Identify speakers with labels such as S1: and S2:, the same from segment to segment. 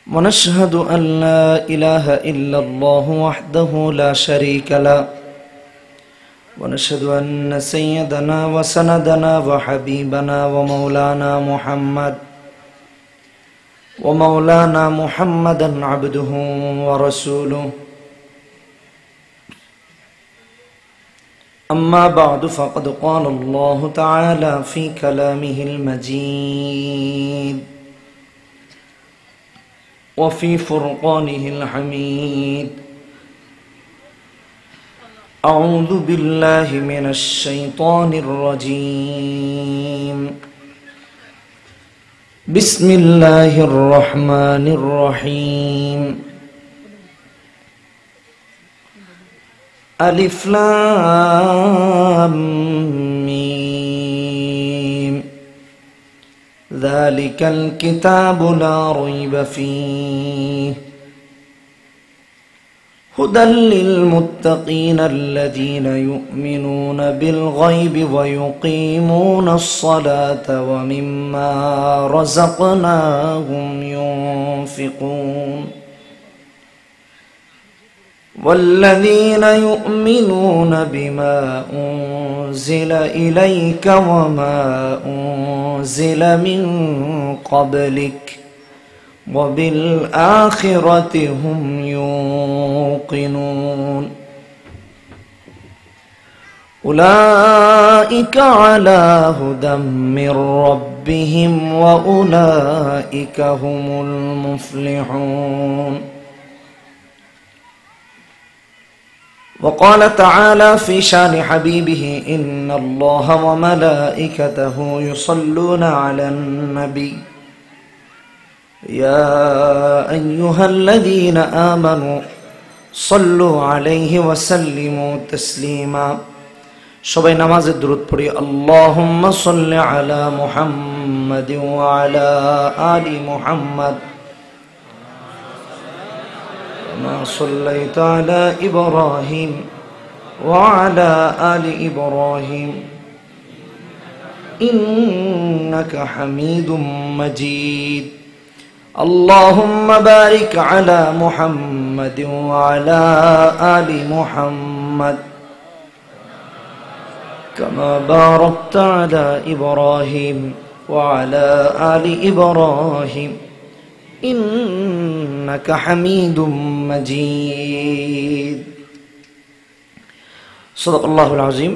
S1: ونشهد أن لا إله إلا الله وحده لا شريك له ونشهد أن سيدنا وسندنا وحبيبنا ومولانا محمدا عبده ورسوله. أما بعد فقد قال الله تعالى في كلامه المجيد وفي فرقانه الحميد. أعوذ بالله من الشيطان الرجيم. بسم الله الرحمن الرحيم. ألف لام ميم. ذلك الكتاب لا ريب فيه هدى للمتقين الذين يؤمنون بالغيب ويقيمون الصلاة ومما رزقناهم ينفقون والذين يؤمنون بما أنزل إليك وما أنزل من قبلك وبالآخرة هم يوقنون أولئك على هدى من ربهم وأولئك هم المفلحون. وقال تعالى في شان حبيبه إن الله وملائكته يصلون على النبي يا أيها الذين آمنوا صلوا عليه وسلموا تسليما. সবাই নামাজের দরুদ পড়ি। আল্লাহুম্মা সাল্লি আলা মুহাম্মাদ ওয়া আলা আলি মুহাম্মাদ كما صليت على إبراهيم وعلى آل إبراهيم إنك حميد مجيد. اللهم بارك على محمد وعلى آل محمد كما باركت على إبراهيم وعلى آل إبراهيم إنك حميد مجيد. صدق الله العظيم.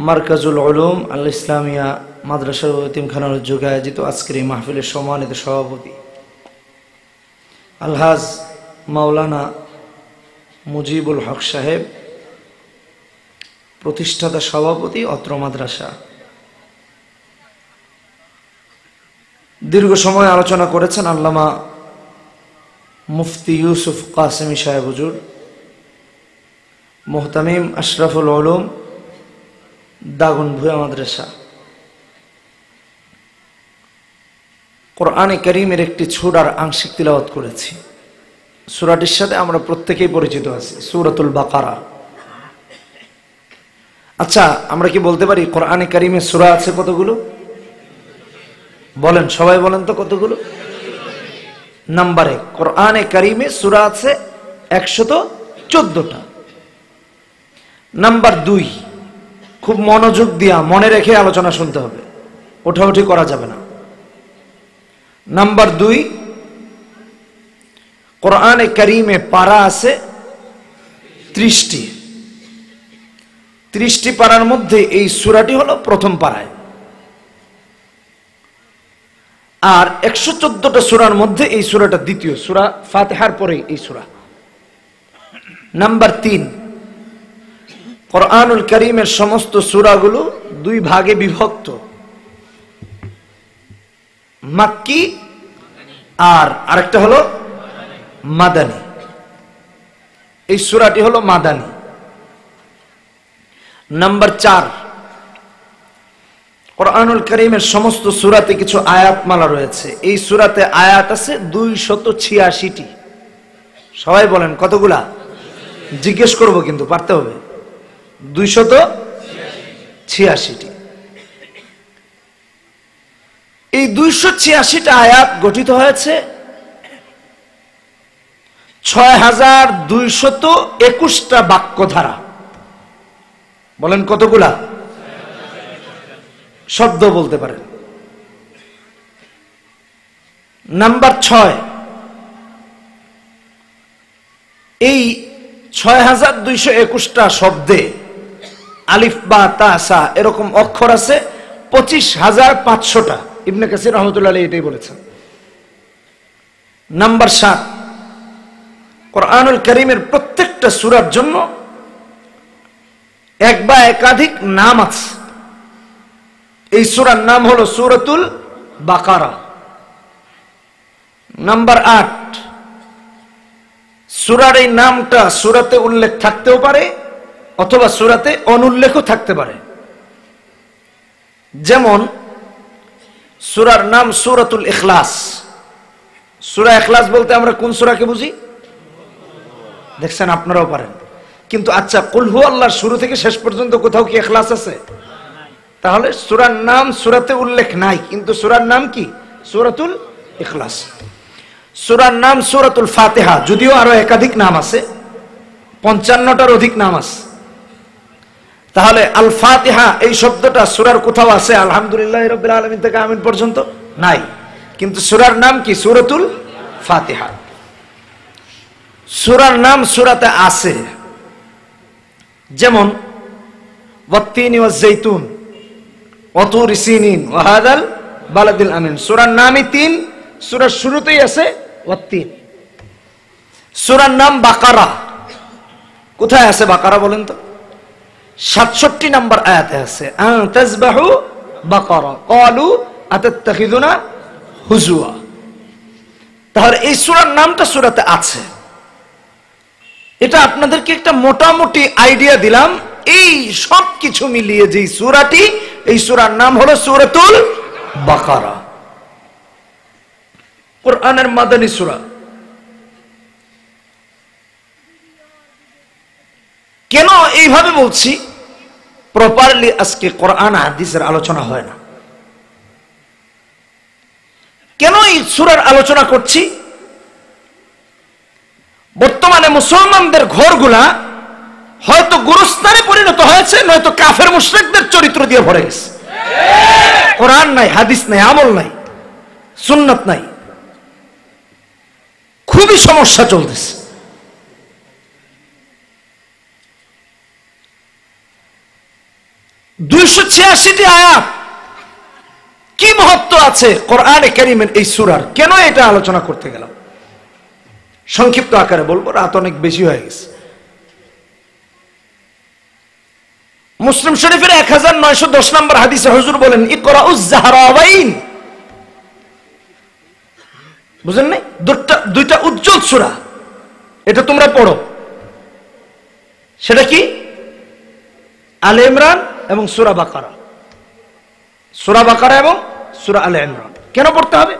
S1: মার্কাজুল উলুম আল ইসলামিয়া মাদ্রাসার এতিমখানার উদ্যোগে আয়োজিত আজকের এই মাহফিলের সম্মানিত সভাপতি আলহাজ মাওলানা মুজিবুল হক সাহেব, প্রতিষ্ঠাতা সভাপতি অত্র মাদ্রাসা, দীর্ঘ সময় আলোচনা করেছেন আল্লামা মুফতি ইউসুফ কাসেমি সাহেব হুজুর, মুহতামিম আশরাফুল উলুম দাগনভূঞা মাদ্রাসা। কোরআনে কারীমের একটি সূরার আংশিক তিলাওয়াত করেছি। সূরাটির সাথে আমরা প্রত্যেকেই পরিচিত আছি, সূরাতুল বাকারা। আচ্ছা, আমরা কি বলতে পারি কোরআনে কারীমে সূরা আছে কতগুলো? বলেন, সবাই বলেন তো কতগুলো? নাম্বার 1, কোরআনে কারীমে সূরা আছে 114টা। নাম্বার 2, খুব মনোযোগ দিয়া মনে রেখে আলোচনা শুনতে হবে, ওঠাউঠি করা যাবে না। নাম্বার 2, কোরআনে কারীমে পারা আছে 30টি। 30টি পারার মধ্যে এই সূরাটি হলো প্রথম পারায়, আর 114টা সূরার মধ্যে এই সূরাটা দ্বিতীয় সূরা, ফাতিহার পরে এই সূরা। নাম্বার 3, কোরআনুল কারীমের সমস্ত সূরাগুলো 2 ভাগে বিভক্ত, মাক্কি আর আরেকটা হলো মাদানী। এই সূরাটি হলো মাদানী। নাম্বার 4, কোরআনুল কারীমের সমস্ত সূরাতে কিছু আয়াতমালা রয়েছে। এই সূরাতে আয়াত আছে 286টি। সবাই বলেন কতগুলা? জিজ্ঞেস করব কিন্তু পারতে হবে। 286টি। এই 286টা আয়াত গঠিত হয়েছে 6221টা বাক্য ধারা। বলেন কতগুলা? শব্দ বলতে পারেন। নাম্বার 6, এই 6221টা শব্দে আলিফ বা তা সা এরকম অক্ষর আছে 25,500টা। ইবনে কাসির রহমতুল্লাহ আলাইহি এটাই বলেছেন। নাম্বার 7, কোরআনুল কারীমের প্রত্যেকটা সূরার জন্য এক বা একাধিক নাম আছে। এই সূরার নাম হলো সূরাতুল বাকারা। নাম্বার 8, সূরার এই নামটা সূরাতে উল্লেখ থাকতেও পারে অথবা সূরাতে অনুল্লেখও থাকতে পারে। যেমন সূরার নাম সূরাতুল ইখলাস। সূরা ইখলাস বলতে আমরা কোন সূরাকে বুঝি? দেখছেন, আপনারাও পারেন। কিন্তু আচ্ছা, কুল হু আল্লাহর শুরু থেকে শেষ পর্যন্ত কোথাও কি ইখলাস আছে? তাহলে সূরার নাম সূরাতে উল্লেখ নাই, কিন্তু সূরার নাম কি? সূরাতুল ইখলাস। সূরার নাম সূরাতুল ফাতিহা, যদিও আরো একাধিক নাম আছে, 55টার অধিক নাম আছে। তাহলে আল ফাতিহা এই শব্দটা সূরার কোথাও আছে? আলহামদুলিল্লাহি রাব্বিল আলামিন থেকে আমিন পর্যন্ত নাই, কিন্তু সূরার নাম কি? সূরাতুল ফাতিহা। সূরার নাম সূরাতে আছে, যেমন ওয়াত্তিনি ওয়াজ-যাইতুন ওয়া তুরি সিনিন ওয়া হাযাল বালাদিল আমিন। সূরার নামই 3, সূরার শুরুতেই আছে ওয়াত্তিন। সূরার নাম বাকারা, কোথায় আছে বাকারা বলেন তো? 67 নম্বর আয়াতে আছে, আন তাযবাহু বাকারা ক্বালু আতাত্তাখিযুনা হুজুয়া। তাহলে এই সূরার নামটা সূরাতে আছে। এটা আপনাদেরকে একটা মোটামুটি আইডিয়া দিলাম। এই সব কিছু মিলিয়ে যে সূরাটি, এই সূরার নাম হলো সূরাতুল বাকারা। কোরআনের মাদানী সূরা। কেন এইভাবে বলছি? প্রপারলি আজকে কোরআন হাদিসের আলোচনা হয় না। কেন এই সূরার আলোচনা করছি? বর্তমানে মুসলমানদের ঘরগুলা হয়তো গুরুস্থানে পরিণত হয়েছে, নয়তো কাফের মুশরিকদের চরিত্র দিয়ে ভরে গেছে। কোরআন নাই, হাদিস নাই, আমল নাই, সুন্নাত নাই। খুবই সমস্যা চলতেছে। টি আয়াত, কি মহত্ব আছে কোরআনে কারীমের এই সূরার? কেন এটা আলোচনা করতে গেলাম? সংক্ষিপ্ত আকারে বলবো, রাত অনেক বেশি হয়ে গেছে। মুসলিম শরীফের 1910 নম্বর হাদিসে হুজুর বলেন, ইকরাউজ জাহরাওয়াইন। বুঝেন নাই? দুইটা উজ্জ্বল সূরা, এটা তোমরা পড়ো। সেটা কি? আলে ইমরান এবং সূরা বাকারা। সূরা বাকারা এবং সূরা আলে ইমরান কেন পড়তে হবে?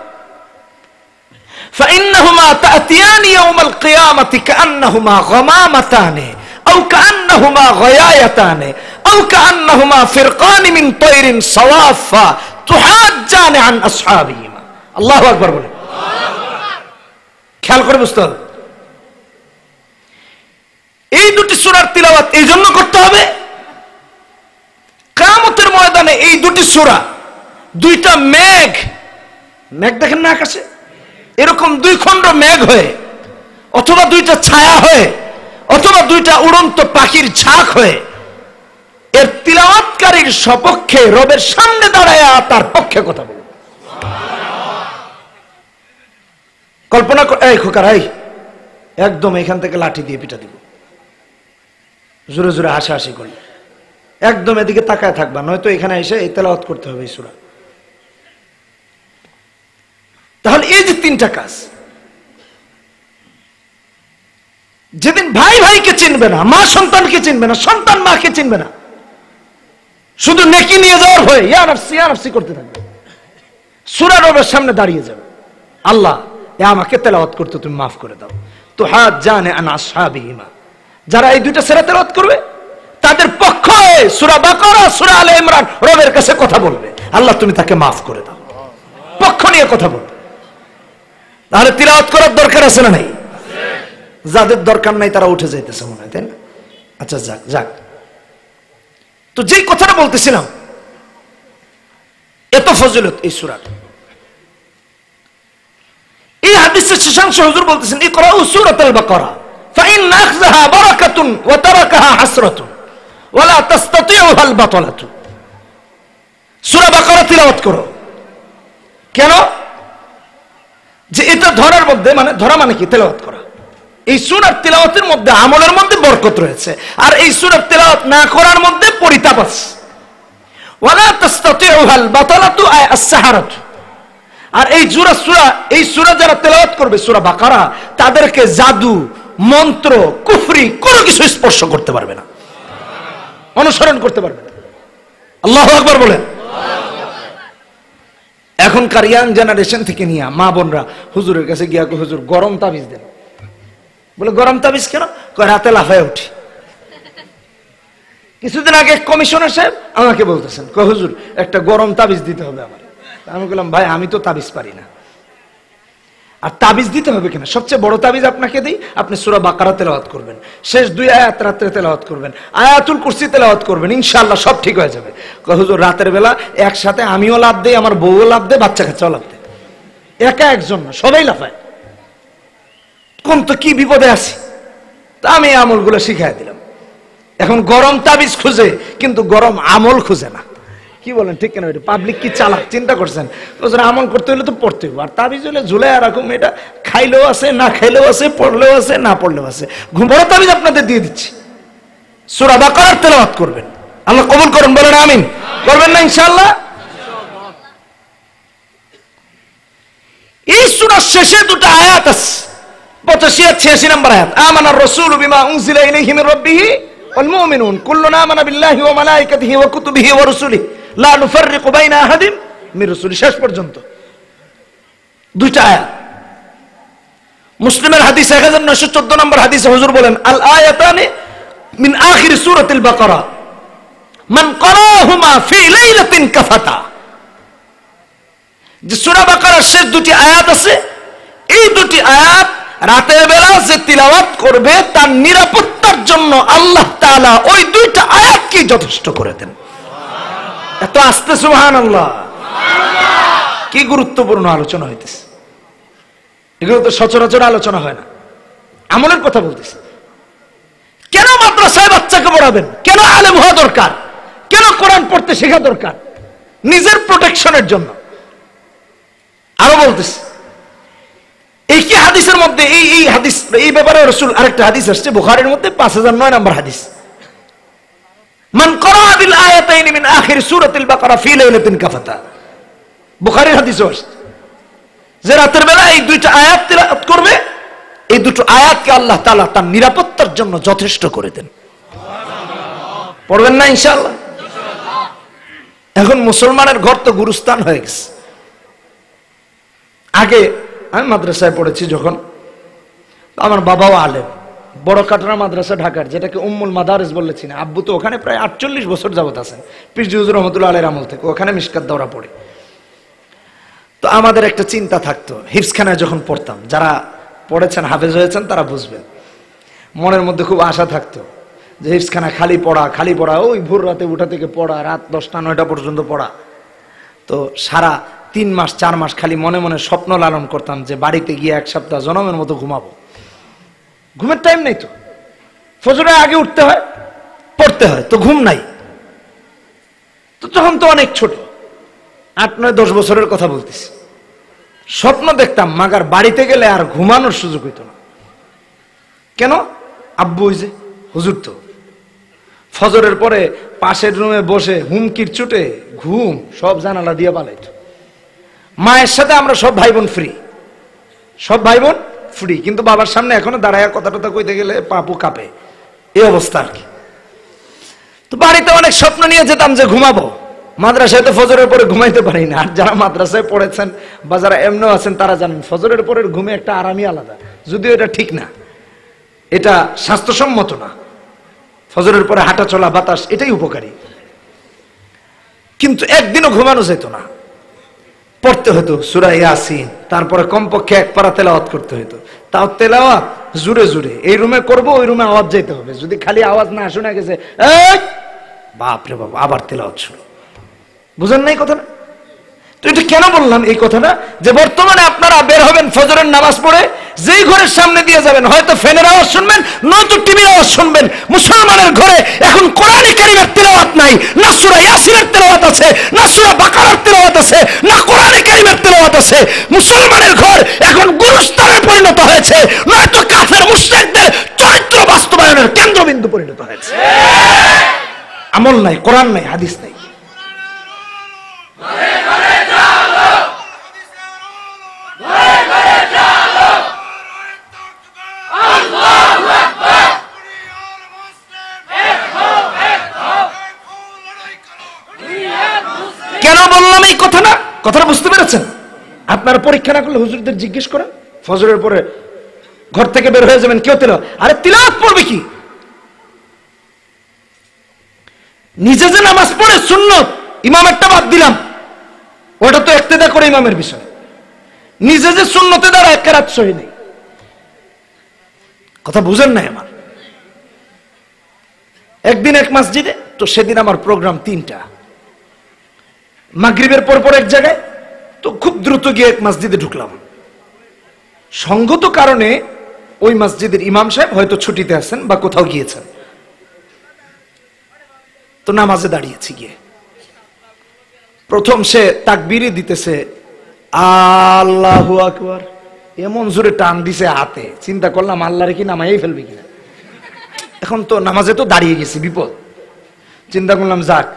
S1: فإنهما تأتيان يوم القيامة كأنهما غمامتان أو كأنهما غيايتان أو كأنهما فرقان من طير صوافا تحاجان عن أصحابهما। الله أكبر বলে খেয়াল করে বুঝতে হবে। এই দুটি সূরার তিলাওয়াত এই জন্য করতে হবে, কিয়ামতের ময়দানে এই দুটি সূরা, দুইটা মেঘ দেখেন না আকাশে, এরকম দুই খণ্ড মেঘ হয়ে, অথবা দুইটা ছায়া হয়ে, অথবা দুইটা উড়ন্ত পাখির ঝাঁক হয়ে এর তিলাওয়াতকারীর সপক্ষে রবের সামনে দাঁড়ায় তার পক্ষে কথা বলবে। কল্পনা এই খোকার, এই একদম এখান থেকে লাঠি দিয়ে পিটা দিব, জোরে জোরে হাসাহাসি করলে একদম এদিকে তাকায় থাকবা, নয়তো এখানে এসে এই তেলাওয়াত করতে হবে এই সূরা। তাহলে এই যে তিনটা কাজ, যেদিন ভাই ভাইকে চিনবে না, মা সন্তানকে চিনবে না, সন্তান মাকে চিনবে না, শুধু নেকি নিয়ে যাওয়ার ভয়ে ইয়া নাফসি ইয়া নাফসি করতে থাকবে, সূরা রবের সামনে দাঁড়িয়ে যাবে, আল্লাহ এ আমাকে তেলাওয়াত করতে তুমি মাফ করে দাও। তো হাত জানে আন আসহাবিহিমা, যারা এই দুইটা সূরা তেলাওয়াত করবে তাদের পক্ষে সূরা বাকারা, সূরা আলে ইমরান রবের কাছে কথা বলবে, আল্লাহ তুমি তাকে মাফ করে দাও। পক্ষ নিয়ে কথা বলবে। তাহলে তিলাওয়াত করার দরকার আছে না নাই? যাদের দরকার নাই তারা উঠে যাইতেছে মনে হয়, তাই না? আচ্ছা যাক যাক, তো যেই কথাটা বলতেছিলাম, এত ফজিলত এই সূরার। এই হাদিসের শেষাংশ হুজুর বলতেছেন, ইকরাউ সূরাতুল বাকারা ফাইন আখযাহা বারাকাতুন ওয়া তারাকাহা হাসরাতুন ওয়া লা তাসতাতিউহা আল বাতালাতু। সূরা বাকারা তিলাওয়াত করো। কেন? যে এটা ধরার মধ্যে, মানে ধরা মানে কি? তেলাওয়াত করা। এই সূরার তিলাওয়াতের মধ্যে আমলের মধ্যে বরকত রয়েছে, আর এই সূরার তিলাওয়াত না করার মধ্যে পরিতাপ আছে। ওয়া লা তাসতাতিউহা আল বাতালাতু আয় আস-সাহারাতু। আর এই সূরা যারা তেলাওয়াত করবে, সূরা বাকারা, তাদেরকে জাদু, মন্ত্র, কুফরি কোনো কিছু স্পর্শ করতে পারবে না, অনুসরণ করতে পারবে না। আল্লাহু আকবার বলেন। এখনকার ইয়াং জেনারেশন থেকে নিয়ে মা বোনরা হুজুরের কাছে গিয়া, হুজুর গরম তাবিজ দেন। বলে গরম তাবিজ কেন? রাতে লাফায় উঠি। কিছুদিন আগে কমিশনার সাহেব আমাকে বলতেছেন, হুজুর একটা গরম তাবিজ দিতে হবে আমার। আমি বললাম, ভাই আমি তো তাবিজ পারি না। আর তাবিজ দিতে হবে কেন? সবচেয়ে বড় তাবিজ আপনাকে দিই, আপনি সূরা বাকারা তেলাওয়াত করবেন, শেষ 2 আয়াত রাতে তেলাওয়াত করবেন, আয়াতুল কুরসি তেলাওয়াত করবেন, ইনশাআল্লাহ সব ঠিক হয়ে যাবে। হুজুর রাতের বেলা একসাথে আমিও লাভ দেই, আমার বউও লাভ দেয়, বাচ্চা কাচ্চাও লাভ দেয়, একা একজন না, সবাই লাফায়। কোন তো কি বিপদে আছি। তা আমি এই আমলগুলো শিখাই দিলাম। এখন গরম তাবিজ খুঁজে, কিন্তু গরম আমল খুঁজে না। কি বলেন ঠিক কেন? পাবলিক কি চালাক, চিন্তা করছেন? আমল করতে হলে তো পড়তে হবে, আর তাবিজ হলে ঝুলে এরকম, এটা খাইলেও আছে, না খাইলেও আছে, পড়লেও আছে, না পড়লেও আছে। বড় তাবিজ আপনাদের দিয়ে দিচ্ছি, সূরা বাকারার তেলাওয়াত করবেন, আল্লাহ কবুল করুন, বলেন আমিন। করবেন না ইনশাআল্লাহ? এই সূরার শেষে 2টা আয়াত আছে, 85 আর 86 নম্বর আয়াত। আমানার রাসূলু বিমা উনজিলা ইলাইহি মির রাব্বিহি ওয়াল মুমিনুন কুল্লুন আমানা বিল্লাহি ওয়া মালাইকাতিহি ওয়া কুতুবিহি ওয়া রুসুলিহি লা নুফাররিকু বাইনা আহাদিন মির রাসূলি, শেষ পর্যন্ত 2টা আয়াত। মুসলিমের হাদিস 1914 নম্বর হাদিসে হুজুর বলেন, আল আয়াতানি মিন আখির সূরাতিল বাকারা মান ক্বারাহুমা ফি লাইলাতিন কাফাতা। যে সূরা বাকারার শেষ 2টি আয়াত আছে, এই 2টি আয়াত রাতের বেলা যে তিলাওয়াত করবে, তার নিরাপত্তার জন্য আল্লাহ তাআলা ওই 2টা আয়াতকে যথেষ্ট করে দেন। এত আস্তে সুবহানাল্লাহ। কি গুরুত্বপূর্ণ আলোচনা হইতেছে, এগুলো তো সচরাচর আলোচনা হয় না। আমলের কথা বলতেছি। কেন মাদ্রাসায় বাচ্চাকে পড়াবেন? কেন আলেম হওয়া দরকার? কেন কোরআন পড়তে শেখা দরকার? নিজের প্রোটেকশনের জন্য। আরো বলতেছি, এই কি হাদিসের মধ্যে এই হাদিস, এই ব্যাপারে রাসূল আরেকটা হাদিস আসছে বুখারীর মধ্যে 5009 নম্বর হাদিস, মান ক্বারা বিল আয়াতাইনি মিন আখির সূরাতিল বাকারা ফি লাইলাতিন কাফাতা। বুখারীর হাদিস আসছে যে রাতের বেলা এই 2টা আয়াত তিলাওয়াত করবে, এই 2টো আয়াতকে আল্লাহ তাআলা তার নিরাপত্তার জন্য যথেষ্ট করে দেন। পড়বেন না ইনশাআল্লাহ? এখন মুসলমানের ঘর তো গুরুস্থান হয়ে গেছে। আগে আমি মাদ্রাসায় পড়েছি যখন, আমার বাবাও আলেম, বড় কাটরা মাদ্রাসা ঢাকার, যেটাকে উম্মুল মাদারিস বলেছি না। আব্বু তো ওখানে প্রায় 48 বছর যাবত আছেন, পীর হুজুর রহমাতুল্লাহ আলাইহির আমল থেকে, ওখানে মিশকাত দৌরা পড়ে। তো আমাদের একটা চিন্তা থাকতো, হিফজখানায় যখন পড়তাম, যারা পড়েছেন হাফেজ হয়েছেন তারা বুঝবেন, মনের মধ্যে খুব আশা থাকতো যে হিফজখানা খালি পড়া, ওই ভোর রাতে উঠা থেকে পড়া, রাত 10টা 9টা পর্যন্ত পড়া। তো সারা 3 মাস 4 মাস খালি মনে মনে স্বপ্ন লালন করতাম যে বাড়িতে গিয়ে 1 সপ্তাহ জনমের মতো ঘুমাবো। ঘুমের টাইম নেই তো, ফজরের আগে উঠতে হয়, পড়তে হয়, তো ঘুম নাই। তো তখন তো অনেক ছোট, 8, 9, 10 বছরের কথা বলতেছি। স্বপ্ন দেখতাম মাগার বাড়িতে গেলে আর ঘুমানোর সুযোগ হইতো না। কেন? আব্বু ওই যে হুজুর তো ফজরের পরে পাশের রুমে বসে হুমকির চুটে ঘুম সব জানালা দিয়ে পালাইতো। মায়ের সাথে আমরা সব ভাই বোন ফ্রি, কিন্তু বাবার সামনে এখনো দাঁড়ায় কথা টথা কইতে গেলে পাপু কাঁপে, এই অবস্থা আর কি। তো বাড়িতে অনেক স্বপ্ন নিয়ে যেতাম যে ঘুমাবো, মাদ্রাসায় তো ফজরের পরে ঘুমাইতে পারি না। আর যারা মাদ্রাসায় পড়েছেন বা যারা এমনও আছেন তারা জানেন ফজরের পরের ঘুমে একটা আরামই আলাদা, যদিও এটা ঠিক না, এটা স্বাস্থ্যসম্মত না। ফজরের পরে হাঁটা চলা বাতাস এটাই উপকারী, কিন্তু একদিনও ঘুমানো যেত না। পড়তে হতো সূরা ইয়াসিন, তারপরে কমপক্ষে এক পারা তেলাওয়াত করতে হতো। তাও তেলাওয়াত জোরে জোরে, এই রুমে করব ওই রুমে আওয়াজ যাইতে হবে, যদি খালি আওয়াজ না শোনা গেছে এই বাপ রে বাপ আবার তেলাওয়াত শুরু। বুঝেন নাই কথাটা? তো এটা কেন বললাম এই কথাটা, যে বর্তমানে আপনারা বের হবেন ফজরের নামাজ পড়ে, যেই ঘরের সামনে দিয়ে যাবেন হয়তো ফ্যানের আওয়াজ শুনবেন, নয়তো টিভির আওয়াজ শুনবেন। মুসলমানের ঘরে এখন কোরআন কারীমের তেলাওয়াত নাই, না সূরা ইয়াসিনের তেলাওয়াত আছে, না সূরা বাকারার তেলাওয়াত আছে, না কোরআন কারীমের তেলাওয়াত আছে। মুসলমানের ঘর এখন গুরুস্থানে পরিণত হয়েছে, নয়তো কাফের মুশরিকদের চরিত্র বাস্তবায়নের কেন্দ্রবিন্দু পরিণত হয়েছে। আমল নাই, কোরআন নাই, হাদিস নাই। কেন বললাম এই কথাটা? কথাটা বুঝতে পেরেছেন? আপনারা পরীক্ষা না করলে হুজুরদের জিজ্ঞেস করেন, ফজরের পরে ঘর থেকে বের হয়ে যাবেন, কেউ তিলাওয়াত, আরে তিলাওয়াত পড়বে কি? নিজে যে নামাজ পড়ে সুন্নত, ইমামেরটা বাদ দিলাম, ওটা তো ইক্তেদা করে ইমামের বিষয়। নিজে যে সুন্নতে দাঁড়ায় কেরাত সহি নেই, কথা বুঝেন নাই আমার। একদিন এক মসজিদে, তো সেদিন আমার প্রোগ্রাম 3টা, মাগরিবের পর পর এক জায়গায়, তো খুব দ্রুত গিয়ে এক মসজিদে ঢুকলাম। সঙ্গত কারণে ওই মসজিদের ইমাম সাহেব হয়তো ছুটিতে আছেন বা কোথাও গিয়েছেন, তো নামাজে দাঁড়িয়েছি গিয়ে। প্রথম সে তাকবীরই দিতেছে, আল্লাহু আকবার, এমন জোরে টান দিছে হাতে, চিন্তা করলাম আল্লাহরে কি নামাই ফেলবে কিনা। এখন তো নামাজে তো দাঁড়িয়ে গেছি, বিপদ। চিন্তা করলাম যাক,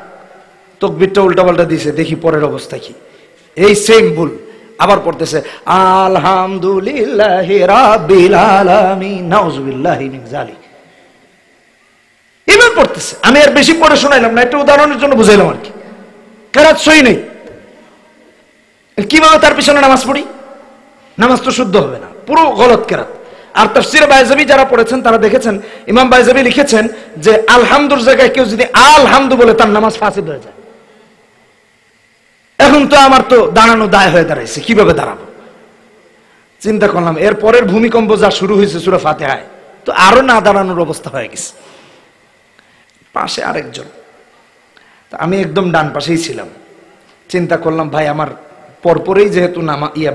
S1: তাকবীরটা উল্টাপাল্টা দিয়েছে, দেখি পরের অবস্থা কি। এই সেম ভুল আবার পড়তেছে, আলহামদুলিল্লাহি রাব্বিল আলামিন নাউযুবিল্লাহি মিন যালিক। এবার পড়তেছে, আমি আর বেশি পড়ে শোনাইলাম না, একটা উদাহরণের জন্য বুঝাইলাম আর কি। কেরাত সহি নেই, কিভাবে তার পিছনে নামাজ পড়ি? নামাজ তো শুদ্ধ হবে না, পুরো গলত কেরাত। আর তাফসীরে বাইজাবি যারা পড়েছেন তারা দেখেছেন, ইমাম বাইজাবি লিখেছেন যে আলহামদুর জায়গায় কেউ যদি আলহামদু বলে তার নামাজ ফাসিদ হয়ে যায়। এখন তো আমার তো দাঁড়ানো দায় হয়ে দাঁড়াইছে, কিভাবে দাঁড়াবো? চিন্তা করলাম এর পরের ভূমিকম্প যা শুরু হয়েছে সূরা ফাতিহায়, তো আরো না দাঁড়ানোর অবস্থা হয়ে গেছে। পাশে আরেকজন, আমি একদম ডান পাশেই ছিলাম। চিন্তা করলাম ভাই আমার পরপরেই যেহেতু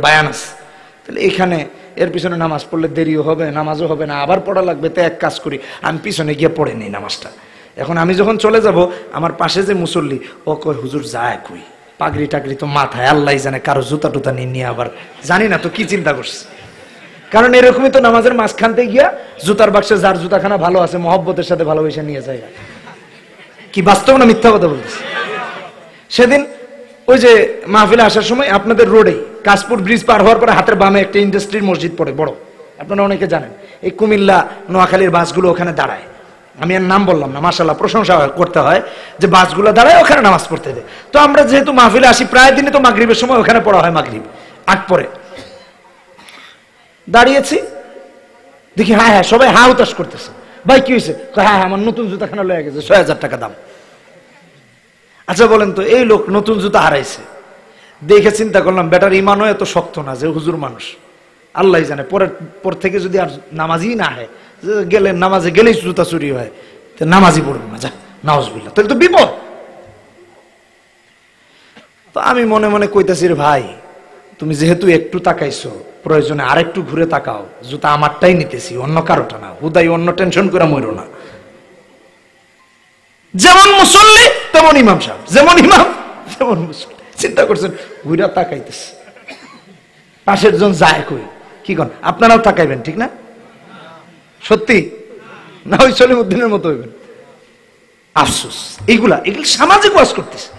S1: বায়ান আছে, তাহলে এখানে এর পিছনে নামাজ পড়লে দেরিও হবে, নামাজও হবে না, আবার পড়া লাগবে। তো এক কাজ করি, আমি পিছনে গিয়ে পড়ে নিই নামাজটা। এখন আমি যখন চলে যাব, আমার পাশে যে মুসল্লি, ও কই হুজুর যায় কই, পাগড়ি টাগড়ি তো মাথায়, আল্লাহ জানে, কারো জুতা টুতা নিয়ে আবার জানি না তো কি চিন্তা করছে। কারণ এরকমই তো নামাজের মাঝখানতে গিয়া জুতার বাক্সে যার জুতাখানা ভালো আছে মহব্বতের সাথে ভালোবেসে নিয়ে যায়। কি বাস্তব না মিথ্যা কথা বলতেছে? সেদিন ওই যে মাহফিলে আসার সময় আপনাদের রোডে কাশপুর ব্রিজ পার হওয়ার পরে হাতের বামে একটা ইন্ডাস্ট্রির মসজিদ পড়ে বড়, আপনারা অনেকে জানেন। এই কুমিল্লা নোয়াখালীর বাসগুলো ওখানে দাঁড়ায়, আমি আর নাম বললাম না, মাশাআল্লাহ প্রশংসা করতে হয় যে বাসগুলো দাঁড়ায় ওখানে নামাজ পড়তে দেয়। তো আমরা যেহেতু মাহফিলে আসি প্রায় দিনে, তো মাগরিবের সময় ওখানে পড়া হয়, মাগরিব আগ পরে দাঁড়িয়েছি, দেখি হ্যাঁ হ্যাঁ সবাই হা উতাস করতেছে। ভাই কি হয়েছে? হ্যাঁ হ্যাঁ আমার নতুন জুতাখানা লয়ে গেছে, ৬০০০ টাকা দাম। আচ্ছা বলেন তো, এই লোক নতুন জুতা হারাইছে, দেখে চিন্তা করলাম বেটার ইমানও এত শক্ত না যে হুজুর মানুষ, আল্লাহ জানে পর থেকে যদি আর নামাজই না হয়, গেলে নামাজে গেলেই জুতা চুরি হয়, তো নামাজই পড়বো না, যা নাউজুবিল্লাহ, তাহলে তো বিপদ। তো আমি মনে মনে কইতাছি, রে ভাই তুমি যেহেতু একটু তাকাইছো, প্রয়োজনে আরেকটু ঘুরে তাকাও, জুতা আমারটাই নিতেছি, অন্য কারোটা না, হুদাই অন্য টেনশন করে মরো না। যেমন মুসল্লি তেমন ইমাম সাহেব, যেমন ইমাম তেমন মুসল্লি। চিন্তা করছেন, ঘুরা তাকাইতেছে, পাশের জন যায় কই, কি কন? আপনারাও তাকাইবেন, ঠিক না? সত্যি না ওই সলিমুদ্দিনের মতো হইবেন? আফসোস, এগুলো সামাজিক ওয়াজ করতেছে।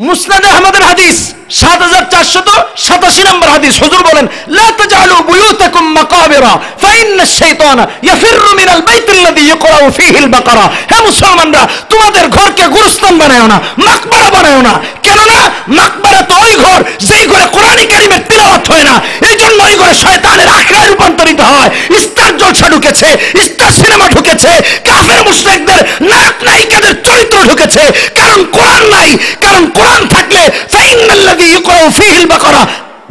S1: মুসনাদে আহমদের হাদিস ৭৪৮৭ নম্বর হাদিস, হুজুর বলেন, লা তাজআলু বুয়ুতাকুম মাকাবিরা ফাইন্নাশ শাইতানা ইয়াফিররু মিনাল বাইতিল্লাযী ইয়াকরাউ ফীহিল বাকারা। হে মুসলমানরা, তোমাদের ঘরকে গোরস্থান বানায়ো না, মাকবারা বানায়ো না। কেন না? মাকবারা তো ওই ঘর যেই ঘরে কোরআন কারীমের তিলাওয়াত হয় না, এই জন্য ওই ঘরে শয়তানের আখড়ায় রূপান্তরিত হয়। স্টার জলসা ঢুকেছে, স্টার সিনেমা ঢুকেছে, কাফের মুশরিকদের নায়ক নায়িকাদের চরিত্র ঢুকেছে, কারণ কোরআন নাই, কারণ কোরআন থাকলে ফাইনাল্লাযী ইকরাউ ফীহিল বাকারা,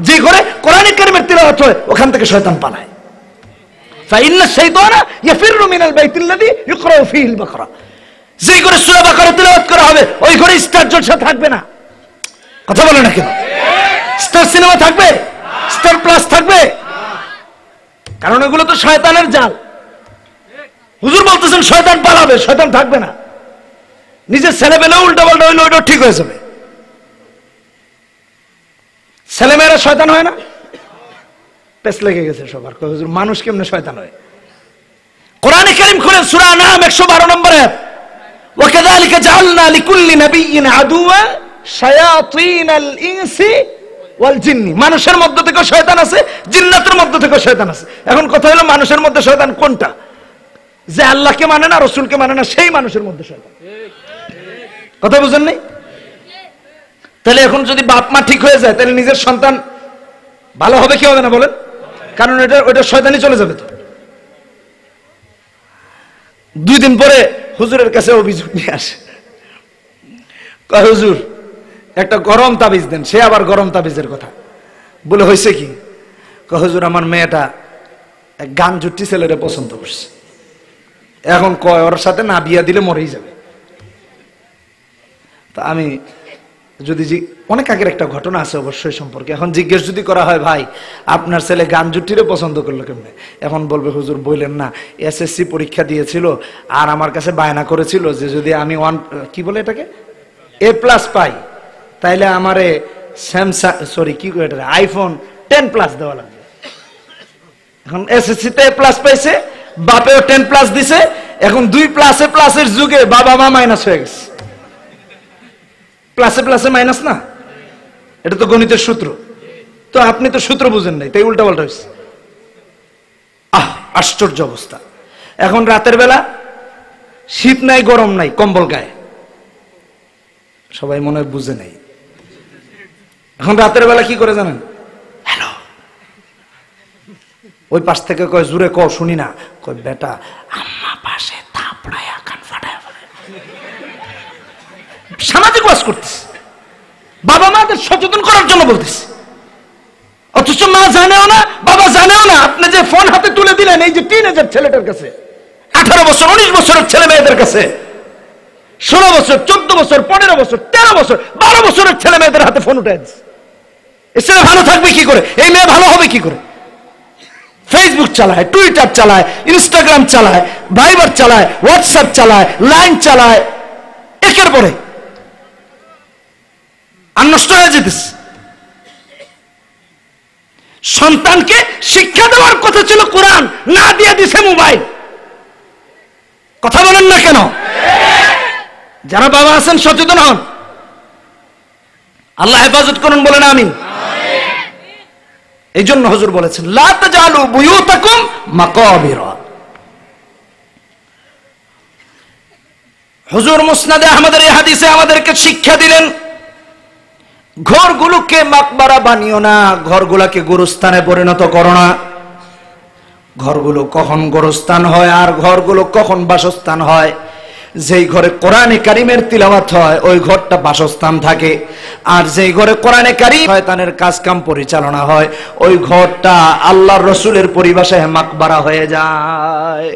S1: যে ঘরে কোরআন কারীমের তিলাওয়াত হয় ওখান থেকে শয়তান পালায়। ফাইন্না শাইতানা ইয়াফিরু মিনাল বাইতিল্লাযী ইকরাউ ফীহিল বাকারা, যে ঘরে সূরা বাকারা তিলাওয়াত করা হবে ওই ঘরে স্টার জলসা থাকবে না। কথা বলে না কেন? স্টার সিনেমা থাকবে, স্টার প্লাস থাকবে, কারণ এগুলো তো শয়তানের জাল। হুজুর বলতেছেন শয়তান পালাবে, শয়তান থাকবে না। নিজের ছেলে পেলে উল্টা পাল্টা হইলে ওইটা ঠিক হয়ে যাবে। ছেলেমেয়েরা শয়তান হয় না? পেছ লেগে গেছে সবার, হুজুর মানুষ কেমনে শয়তান হয়? কোরআনে কারীম খুলেন সূরা নাম 112 নম্বর আয়াত, ওয়া কাযালিকা জাআলনা লিকুল্লি নাবিয়্যিন আদুওয়া শায়াতিনাল ইনসি ওয়াল জিন্নি। মানুষের মধ্যে থেকে শয়তান আছে, জিন্নাতের মধ্যে থেকে শয়তান আছে। এখন কথা হলো মানুষের মধ্যে শয়তান কোনটা? যে আল্লাহকে মানে না, রাসূলকে মানে না, সেই মানুষের মধ্যে শয়তান। কথা বুঝেন নাই? তাহলে এখন যদি বাপ মা ঠিক হয়ে যায় তাহলে নিজের সন্তান ভালো হবে কি হবে না বলেন? কারণ ওটা শয়তানি চলে যাবে। তো 2 দিন পরে হুজুরের কাছে অভিযোগ নিয়ে আসে, কয় হুজুর একটা গরম তাবিজ দেন। সে আবার গরম তাবিজের কথা বলে, হয়েছে কি? কয় হুজুর আমার মেয়েটা এক গান জুটি ছেলেরে পছন্দ করছে, এখন কয় ওর সাথে না বিয়া দিলে মরেই যাবে। তা আমি যদি অনেক আগের একটা ঘটনা আছে অবশ্যই সম্পর্কে, এখন জিজ্ঞেস যদি করা হয় ভাই আপনার ছেলে গান জুটিরে পছন্দ করলো কেমনে, এখন বলবে হুজুর বললেন না, এসএসসি পরীক্ষা দিয়েছিল আর আমার কাছে বায়না করেছিল যে যদি আমি কি বলে এটাকে A+ পাই তাইলে আমারে স্যামসাং আইফোন 10+ দেওয়া লাগবে। এখন এসএসসিতে A+ পাইছে, বাপেও 10+ দিছে, এখন 2++এর যুগে বাবা মা মাইনাস হয়ে গেছে। প্লাসে প্লাসে মাইনাস না, এটা তো গণিতের সূত্র। তো আপনি তো সূত্র বুঝেন নাই, তাই উল্টা পাল্টা হয়েছে। আশ্চর্য অবস্থা। এখন রাতের বেলা শীত নাই গরম নাই, কম্বল গায়ে, সবাই মনে হয় বুঝে নাই। এখন রাতের বেলা কি করে জানেন? হ্যালো, ওই পাশ থেকে কয় জুড়ে ক শুনি না, কয় বেটা আম্মা পাশে থাপড়ায়া কান ফাটায়া ফেলে। সামাজিক ওয়াজ করতেছে, বাবা মাদের সচেতন করার জন্য বলতেছে, অথচ মা জানেও না বাবা জানেও না। আপনি যে ফোন হাতে তুলে দিলেন এই যে টিনেজার ছেলেটার কাছে, 18 বছর 19 বছরের ছেলে মেয়েদের কাছে, 16 বছর 14 বছর 15 বছর 13 বছর 12 বছরের ছেলে মেয়েদের হাতে ফোন উঠে দিচ্ছে। এই ছেলে ভালো থাকবে কি করে? এই মেয়ে ভালো হবে কি করে? ফেসবুক চালায়, টুইটার চালায়, ইনস্টাগ্রাম চালায়, ভাইবার চালায়, হোয়াটসঅ্যাপ চালায়, লাইন চালায়, একের পরে আর নষ্ট হয়ে যেতেছে। সন্তানকে শিক্ষা দেওয়ার কথা ছিল কোরআন, না দিয়ে দিছে মোবাইল। কথা বলেন না কেন? যারা বাবা আছেন সচেতন হন, আল্লাহ হেফাজত করুন, বলেন আমিন। এই জন্য হুজুর বলেছেন লা তাজালু বুয়ুতাকুম মাকাবিরা। হুজুর মুসনাদে আহমদের এই হাদিসে আমাদেরকে শিক্ষা দিলেন ঘরগুলোকে মাকবারা বানিও না, ঘরগুলোকে গোরস্থানে পরিণত করো না। ঘরগুলো কখন গোরস্থান হয় আর ঘরগুলো কখন বাসস্থান হয়? যেই ঘরে কোরআনে কারিমের তিলাওয়াত হয় ওই ঘরটা বাসস্থান থাকে, আর যেই ঘরে কোরআনে কারিম শয়তানের কাজকাম পরিচালনা হয় ওই ঘরটা আল্লাহর রাসূলের পরিভাষায় মাকবারা হয়ে যায়।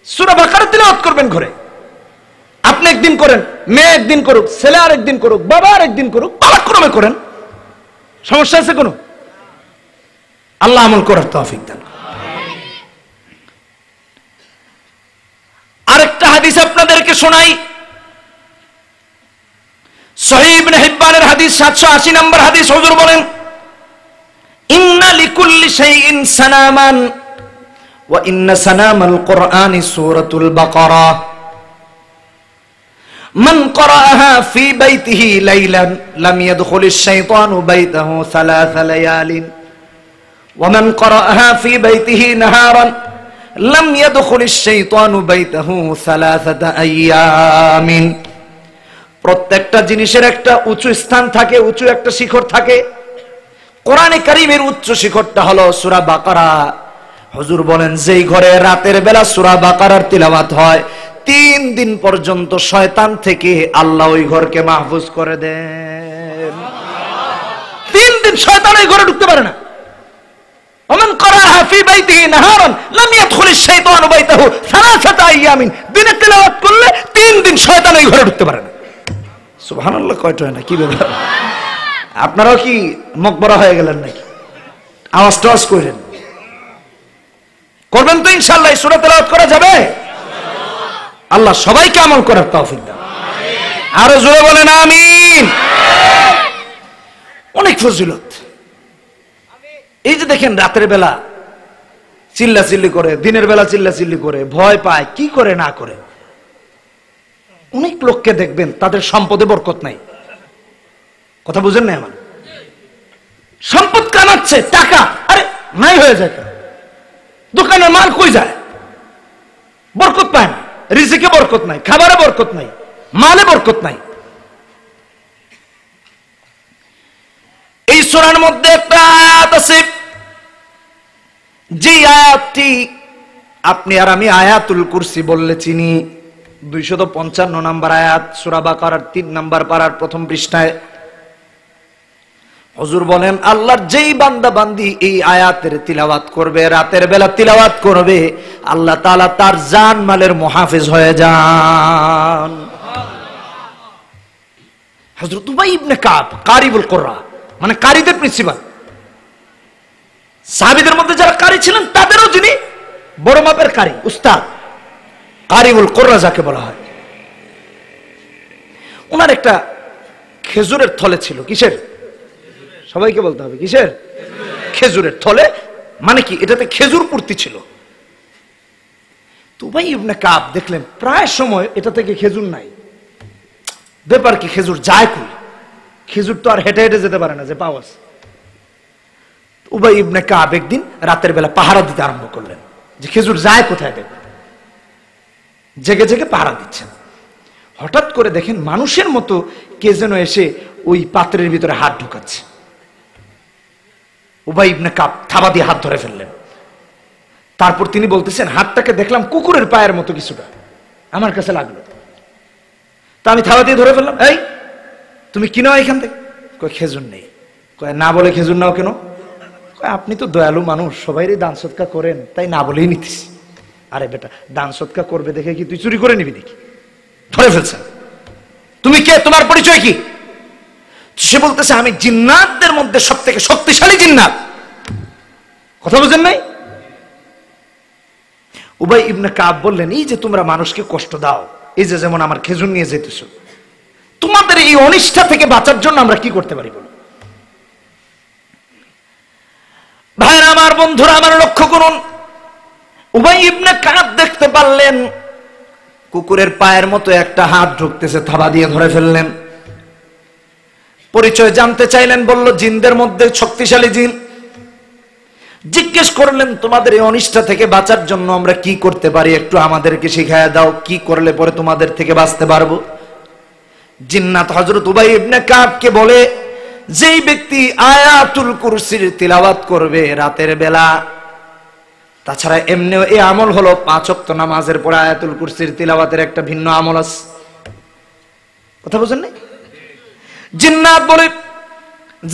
S1: সূরা বাকারা তিলাওয়াত করবেন ঘরে, আপনি একদিন করেন, মেয়ে একদিন করুক, ছেলে আর একদিন করুক, বাবা আর একদিন করুক, পালাক্রমে করেন, সমস্যা আছে কোনো? আল্লাহ আমল করার তৌফিক দান। আরেকটা হাদিস আপনাদেরকে শোনাই, সহিহ ইবনে হিব্বানের হাদিস 780 নম্বর হাদিস। হুজুর বলেন ইন্না লিকুল্লি শাইইন সানামান ওয়া ইন্না সানামাল কুরআনি সূরাতুল বাকারা মান ক্বারাআহা ফি বাইতিহি লাইলান লাম ইয়াদখুলিশ শাইতানু বাইতাহু সালাসা লায়ালিন ওয়া মান ক্বারাআহা ফি বাইতিহি নাহারান লাম ইয়াদখুলিশ শাইতানু বাইতাহু সালাসাতা আইয়ামিন। প্রত্যেকটা জিনিসের একটা উঁচু স্থান থাকে, উঁচু একটা শিখর থাকে। কোরআনে কারীমের উচ্চ শিখরটা হলো সূরা বাকারা। হুজুর বলেন যেই ঘরে রাতের বেলা সূরা বাকারার তিলাওয়াত হয় 3 দিন পর্যন্ত শয়তান থেকে আল্লাহ ওই ঘরকে মাহফুজ করে দেন। 3 দিন শয়তান ওই ঘরে ঢুকতে পারে না। ওমান করাহা ফি বাইতিহি নাহারান লাম ইয়াদখুলিশ শাইতানু বাইতাহু সালাসাতা আইয়ামিন। দিনে তেলাওয়াত করলে 3 দিন শয়তান ওই ঘরে ঢুকতে পারে না। সুবহানাল্লাহ, কয়টা হয় না কি ব্যাপার? আপনারাও কি মকবরা হয়ে গেলেন নাকি? আওয়াজ টাওয়াজ করেন, করবেন তো ইনশাআল্লাহ। এই সূরা তেলাওয়াত করা যাবে? আল্লাহ সবাইকে আমল করার তৌফিক দান। আরো জোরে বলেন আমিন। অনেক ফজিলত। এই যে দেখেন রাতের বেলা চিল্লাচিল্লি করে, দিনের বেলা চিল্লাচিল্লি করে, ভয় পায়, কি করে না করে। অনেক লোককে দেখবেন তাদের সম্পদে বরকত নাই। কথা বুঝেন না? আমার সম্পদ কামাচ্ছে, টাকা আরে নাই হয়ে যায়, দোকানের মাল কই যায়, বরকত পায় না। রিজিকে বরকত নাই, খাবারে বরকত নাই, মালে বরকত নাই। এই সূরার মধ্যে একটা আয়াত আছে, যে আয়াতটি আপনি আর আমি আয়াতুল কুরসি বললে চিনি। 255 নম্বর আয়াত, সূরা বাকারার 3 নম্বর পারার প্রথম পৃষ্ঠায় হুজুর বলেন, আল্লাহর যেই বান্দা বান্দি এই আয়াতের তিলাওয়াত করবে, রাতের বেলা তিলাওয়াত করবে, আল্লাহ তাআলা তার জান মালের মুহাফিজ হয়ে যান। হযরত উবাই ইবনে কাব কারিবুল কুররা, মানে কারীদের প্রিন্সিপাল। সাহাবীদের মধ্যে যারা কারী ছিলেন তাদেরও যিনি বড় মাপের কারী, উস্তাদ, কারিবুল কুররা যাকে বলা হয়। ওনার একটা খেজুরের থলে ছিল। কিসের? সবাইকে বলতে হবে কিসের? খেজুরের থলে। মানে কি? এটাতে খেজুর পূর্তি ছিল। তো উবাই ইবনে কাব দেখলেন প্রায় সময় এটা থেকে খেজুর নাই। ব্যাপার কি, খেজুর যায় কই? খেজুর তো আর হেঁটে হেঁটে যেতে পারে না যে পাওয়াস। উবাই ইবনে কাব একদিন রাতের বেলা পাহারা দিতে আরম্ভ করলেন যে খেজুর যায় কোথায় দেখবেন। জেগে জেগে পাহারা দিচ্ছেন। হঠাৎ করে দেখেন মানুষের মতো কে যেন এসে ওই পাত্রের ভিতরে হাত ঢুকাচ্ছে। উবাই ইবনে কাব থাবা দিয়ে হাত ধরে ফেললেন। তারপর তিনি বলতেছেন, হাতটাকে দেখলাম কুকুরের পায়ের মতো কিছুটা আমার কাছে লাগলো। তা আমি থাবা দিয়ে ধরে ফেললাম। এই তুমি কি নাও এখান থেকে? কয় খেজুর নেই। কয় না বলে খেজুর নাও কেন? কয় আপনি তো দয়ালু মানুষ, সবাইরই দান সৎকার করেন, তাই না বলেই নিতেছি। আরে বেটা, দান সৎকার করবে দেখে কি তুই চুরি করে নিবি নাকি? ধরে ফেলছেন। তুমি কে? তোমার পরিচয় কি? সে বলতেছে, আমি জিন্নাতদের মধ্যে সব থেকে শক্তিশালী জিন্নাত। কথা বুঝেন নাই? উবাই ইবনে কাব বললেন, এই যে তোমরা মানুষকে কষ্ট দাও, এই যে যেমন আমার খেজুর নিয়ে যেতেছ, তোমাদের এই অনিষ্ঠা থেকে বাঁচার জন্য আমরা কি করতে পারি বলো? ভাইরা আমার, বন্ধুরা আমার, লক্ষ্য করুন, উবাই ইবনে কাব দেখতে পারলেন কুকুরের পায়ের মতো একটা হাত ঢুকতেছে, থাবা দিয়ে ধরে ফেললেন। পরিচয় জানতে চাইলেন, বলল জিনদের মধ্যে শক্তিশালী জিন। জিজ্ঞেস করলেন, তোমাদের এই অনিষ্ঠা থেকে বাঁচার জন্য আমরা কি করতে পারি, একটু আমাদেরকে শিখায়া দাও, কি করলে পরে তোমাদের থেকে বাঁচতে পারবো। জিন্নাত হযরত উবাই ইবনে কাবকে বলে, যেই ব্যক্তি আয়াতুল কুরসির তিলাওয়াত করবে রাতের বেলা, তাছাড়া এমনিও এই আমল হলো 5 ওয়াক্ত নামাজের পরে আয়াতুল কুরসির তিলাওয়াতের একটা ভিন্ন আমল আছে। কথা বুঝেন না? জিন্নাত বলে,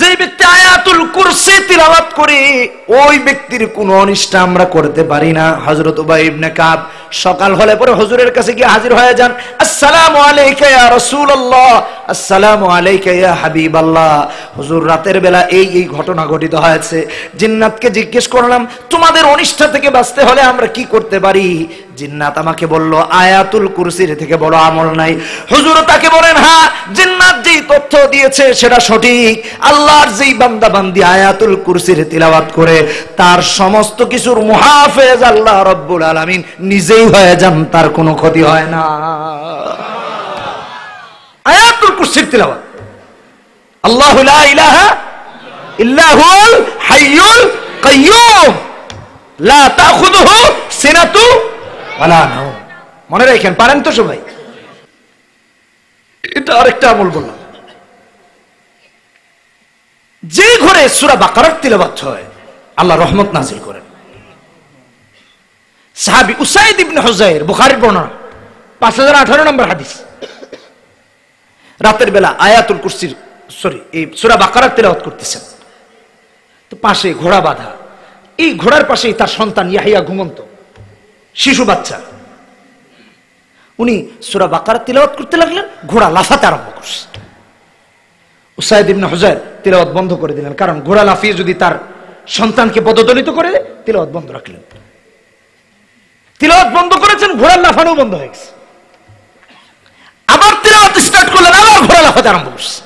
S1: যে ব্যক্তি আয়াতুল কুরসি তিলাওয়াত করে ওই ব্যক্তির কোনো অনিষ্ট আমরা করতে পারি না। হযরত উবাই ইবনে কাব সকাল হলে পরে হুজুরের কাছে গিয়ে হাজির হয়ে যান। আসসালামু আলাইকা ইয়া রাসূলুল্লাহ, আসসালামু আলাইকা ইয়া হাবিবাল্লাহ। হুজুর, রাতের বেলা এই এই ঘটনা ঘটিত হয়েছে। জিন্নাতকে জিজ্ঞেস করলাম, তোমাদের অনিষ্ট থেকে বাঁচতে হলে আমরা কি করতে পারি? জিন্নাত আমাকে বলল, আয়াতুল কুরসির থেকে বড় আমল নাই। হুজুর তাকে বলেন, হ্যাঁ, জিন্নাত যেই তথ্য দিয়েছে সেটা সঠিক। আল্লাহর যেই বান্দা বান্দি আয়াতুল কুরসির তিলাওয়াত করে তার সমস্ত কিছুর মুহাফেজ আল্লাহ রাব্বুল আলামিন নিজেই হয়ে যান, তার কোনো ক্ষতি হয় না। আয়াতুল কুরসির তিলাওয়াত, আল্লাহু লা ইলাহা ইল্লা হুয়াল হাইয়ুল কাইয়্যুম লা তাখুযুহু সিনাতু ওয়ালা নাওম। মনে রাখেন, পারেন তো সবাই? এটা আরেকটা আমল বললাম। যে ঘরে সূরা বাকারার তিলাওয়াত হয় আল্লাহ রহমত নাজিল করেন। সাহাবী উসাইদ ইবনে হুযাইর, বুখারীর বর্ণনা, 5018 নম্বর হাদিস। রাতের বেলা আয়াতুল কুরসির এই সূরা বাকারার তেলাওয়াত করতেছেন, তো পাশে ঘোড়া বাঁধা, এই ঘোড়ার পাশেই তার সন্তান ইয়াহিয়া ঘুমন্ত শিশু বাচ্চা। উনি সূরা বাকারা তিলাওয়াত করতে লাগলেন, ঘোড়া লাফাতে আরম্ভ করছে। উসাইদ ইবনে হুজাইর তিলাওয়াত বন্ধ করে দিলেন, কারণ ঘোড়া লাফিয়ে যদি তার সন্তানকে পদদলিত করে, তিলাওয়াত বন্ধ রাখলেন। তিলাওয়াত বন্ধ করেছেন, ঘোড়ার লাফানো বন্ধ হয়ে গেছে। আবার তিলাওয়াত স্টার্ট করলেন, আবার ঘোড়া লাফাতে আরম্ভ করছে।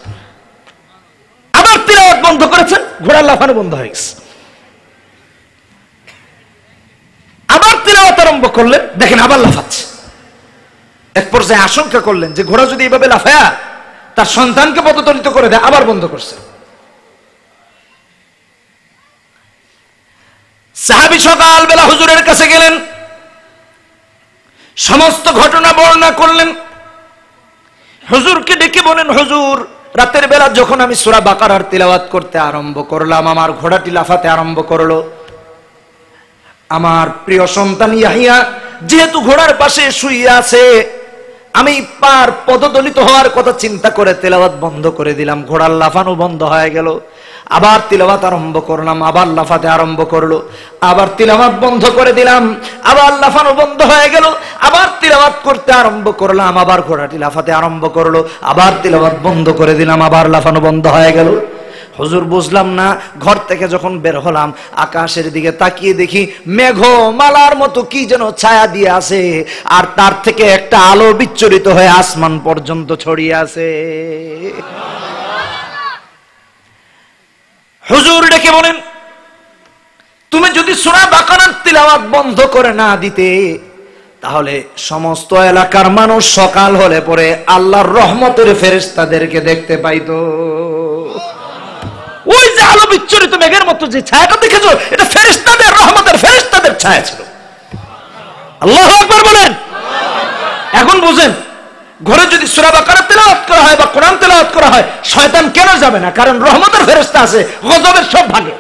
S1: আবার তিলাওয়াত বন্ধ করেছেন, ঘোড়ার লাফানো বন্ধ হয়ে গেছে। আবার তিলাওয়াত আরম্ভ করলেন, দেখেন আবার লাফাচ্ছে। এক পর্যায়ে আশঙ্কা করলেন যে ঘোড়া যদি এইভাবে লাফায়া তার সন্তানকে পদদলিত করে দেয়, আবার বন্ধ করছে। সাহাবী সকালবেলা হুজুরের কাছে গেলেন, সমস্ত ঘটনা বর্ণনা করলেন। হুজুরকে ডেকে বলেন, হুজুর, রাতের বেলা যখন আমি সূরা বাকারার তিলাওয়াত করতে আরম্ভ করলাম, আমার ঘোড়াটি লাফাতে আরম্ভ করলো। আমার প্রিয় সন্তান ইয়াহিয়া যেহেতু ঘোড়ার পাশে শুয়ে আছে, আমি পার পদদলিত হওয়ার কথা চিন্তা করে তেলাওয়াত বন্ধ করে দিলাম, ঘোড়ার লাফানো বন্ধ হয়ে গেল। আবার তিলাওয়াত আরম্ভ করলাম, আবার লাফাতে আরম্ভ করলো। আবার তিলাওয়াত বন্ধ করে দিলাম, আবার লাফানো বন্ধ হয়ে গেল। আবার তিলাওয়াত করতে আরম্ভ করলাম, আবার ঘোড়াটি লাফাতে আরম্ভ করলো। আবার তিলাওয়াত বন্ধ করে দিলাম, আবার লাফানো বন্ধ হয়ে গেল। হুজুর বুঝলাম না। ঘর থেকে যখন বের হলাম, আকাশের দিকে তাকিয়ে দেখি মেঘমালার মতো কি যেন ছায়া দিয়ে আছে, আর তার থেকে একটা আলো বিচ্ছুরিত হয়ে আসমান পর্যন্ত ছড়িয়ে আছে। হুজুর ডেকে বলেন, তুমি যদি সূরা বাকারার তিলাওয়াত বন্ধ করে না দিতে, তাহলে সমস্ত এলাকার মানুষ সকাল হলে পরে আল্লাহর রহমতের ফেরেশতাদেরকে দেখতে পাইতো। ওই যে আলো বিচ্ছুরিত মেঘের মতো যে ছায়াটা দেখেছো, এটা ফেরেশতাদের রহমতের, ফেরেশতাদের ছায়া ছিল। আল্লাহু আকবার বলেন। এখন বুঝেন, ঘরে যদি সূরা বাকারা তেলাওয়াত করা হয় বা কোরআন তেলাওয়াত করা হয়, শয়তান কেন যাবে না? কারণ রহমতের ফেরেশতা আছে, গজবের সব ভাগে।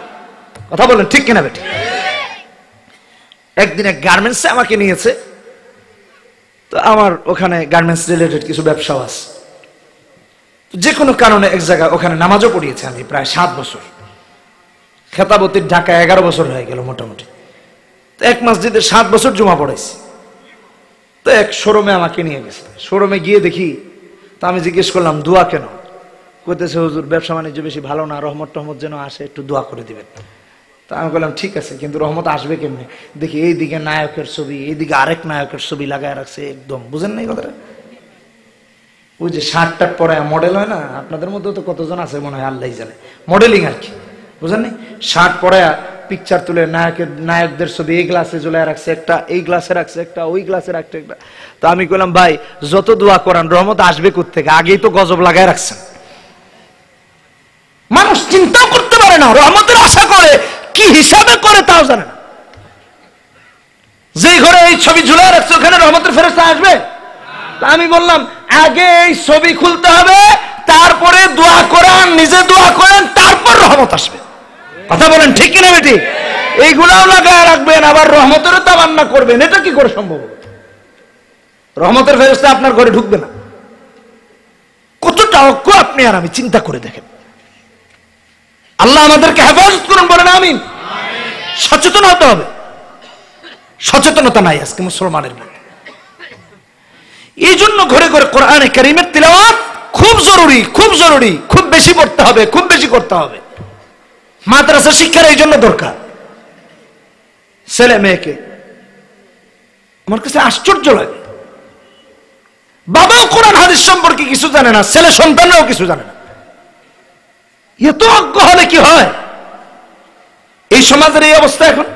S1: কথা বলেন ঠিক কিনা বেটি? একদিন এক গার্মেন্টসে আমাকে নিয়েছে, তো আমার ওখানে গার্মেন্টস রিলেটেড কিছু ব্যবসা আছে। যে কোনো কারণে এক জায়গায় ওখানে নামাজও পড়িয়েছি আমি প্রায় 7 বছর। খেতাবতীর ঢাকায় 11 বছর হয়ে গেল মোটামুটি। তো এক মসজিদে 7 বছর জুমা পড়াইছি। তো এক শোরুমে আমাকে নিয়ে গেছে। শোরুমে গিয়ে দেখি, তো আমি জিজ্ঞেস করলাম, দোয়া কেন? কইতেছে, হুজুর ব্যবসা বাণিজ্য বেশি ভালো না, রহমত টহমত যেন আসে, একটু দোয়া করে দিবেন। তা আমি বললাম, ঠিক আছে, কিন্তু রহমত আসবে কেমনে? দেখি এইদিকে নায়কের ছবি, এইদিকে আরেক নায়কের ছবি লাগায় রাখছে, একদম বুঝেন নাই কথাটা? ওই যে শার্টটার পরে মডেল হয় না, আপনাদের মধ্যে তো কতজন আছে মনে হয়, আল্লাহই জানে, মডেলিং আর কি, বুঝেন নাই? শার্ট পরে পিকচার তুলে নায়কদের ছবি এই গ্লাসে ঝুলায় রাখছে একটা, এই গ্লাসে রাখছে একটা, ওই গ্লাসে রাখছে একটা। তো আমি কইলাম, ভাই যত দোয়া করান রহমত আসবে কোত্থেকে? আগেই তো গজব লাগায় রাখছেন। মানুষ চিন্তাও করতে পারে না, রহমতের আশা করে, কি হিসাবে করে তাও জানে না। যে ঘরে এই ছবি ঝুলায় রাখছে ওখানে রহমতের ফেরেশতা আসবে? আমি বললাম, আগে এই ছবি খুলতে হবে, তারপরে দোয়া করান, নিজে দোয়া করেন, তারপর রহমত আসবে। কথা বলেন ঠিক কিনা বেটি? এইগুলাও লাগায় রাখবেন, আবার রহমতেরও তামান্না করবেন, এটা কি করে সম্ভব? রহমতের ফেরেশতা আপনার ঘরে ঢুকবে না। কতটা অজ্ঞ আপনি আর আমি, চিন্তা করে দেখেন। আল্লাহ আমাদেরকে হেফাজত করুন, বলেন আমিন। সচেতন হতে হবে, সচেতনতা নাই আজকে মুসলমানের মধ্যে। এই জন্য ঘরে ঘরে কোরআনে কারীমের তিলাওয়াত খুব জরুরি, খুব জরুরি, খুব বেশি পড়তে হবে, খুব বেশি করতে হবে। মাদ্রাসা শিক্ষার এই জন্য দরকার। ছেলে মেয়েকে, আমার কাছে আশ্চর্য লাগে, বাবাও কোরআন হাদিস সম্পর্কে কিছু জানে না, ছেলে সন্তানরাও কিছু জানে না। এত অজ্ঞ হলে কি হয়? এই সমাজের এই অবস্থা এখন।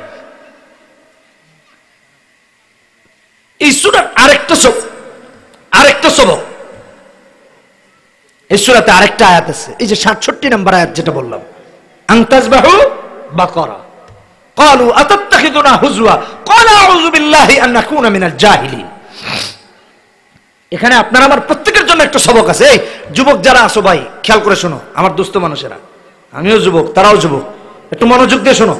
S1: এই সূরার আরেকটা সবক, এই সূরাতে আরেকটা আয়াত আছে, এই যে 67 নম্বর আয়াত যেটা বললাম, আনতাজবাহু বাকারা ক্বালু আতাত্তাখিযুনা হুজওয়া ক্বালা আউযু বিল্লাহি আন নাকুনা মিনাল জাহিলিন। এখানে আপনার আমার প্রত্যেকের জন্য একটা সবক আছে। এই যুবক যারা আছো ভাই, খেয়াল করে শোনো, আমার দোস্ত মানুষেরা, আমিও যুবক, তারাও যুবক, একটু মনোযোগ দিয়ে শোনো।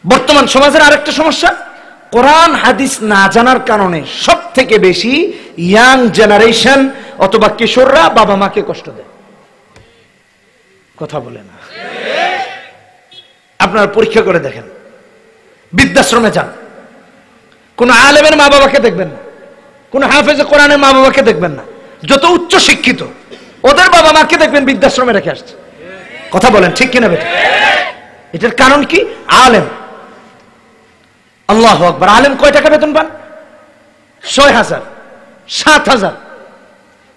S1: বর্তমান সমাজের আরেকটা সমস্যা, কোরআন হাদিস না জানার কারণে সব থেকে বেশি ইয়াং জেনারেশন অথবা কিশোররা বাবা মাকে কষ্ট দেয়। কথা বলে না। আপনারা পরীক্ষা করে দেখেন, বৃদ্ধাশ্রমে যান, কোন আলেমের মা বাবাকে দেখবেন না, কোন হাফেজে কোরআনের মা বাবাকে দেখবেন না। যত উচ্চ শিক্ষিত ওদের বাবা মাকে দেখবেন বৃদ্ধাশ্রমে রেখে আসছে। কথা বলেন ঠিক কিনা বেটা? এটার কারণ কি? আলেম। আল্লাহু আকবার। আলেম কয় টাকা বেতন পান? ৬,০০০, ৭,০০০,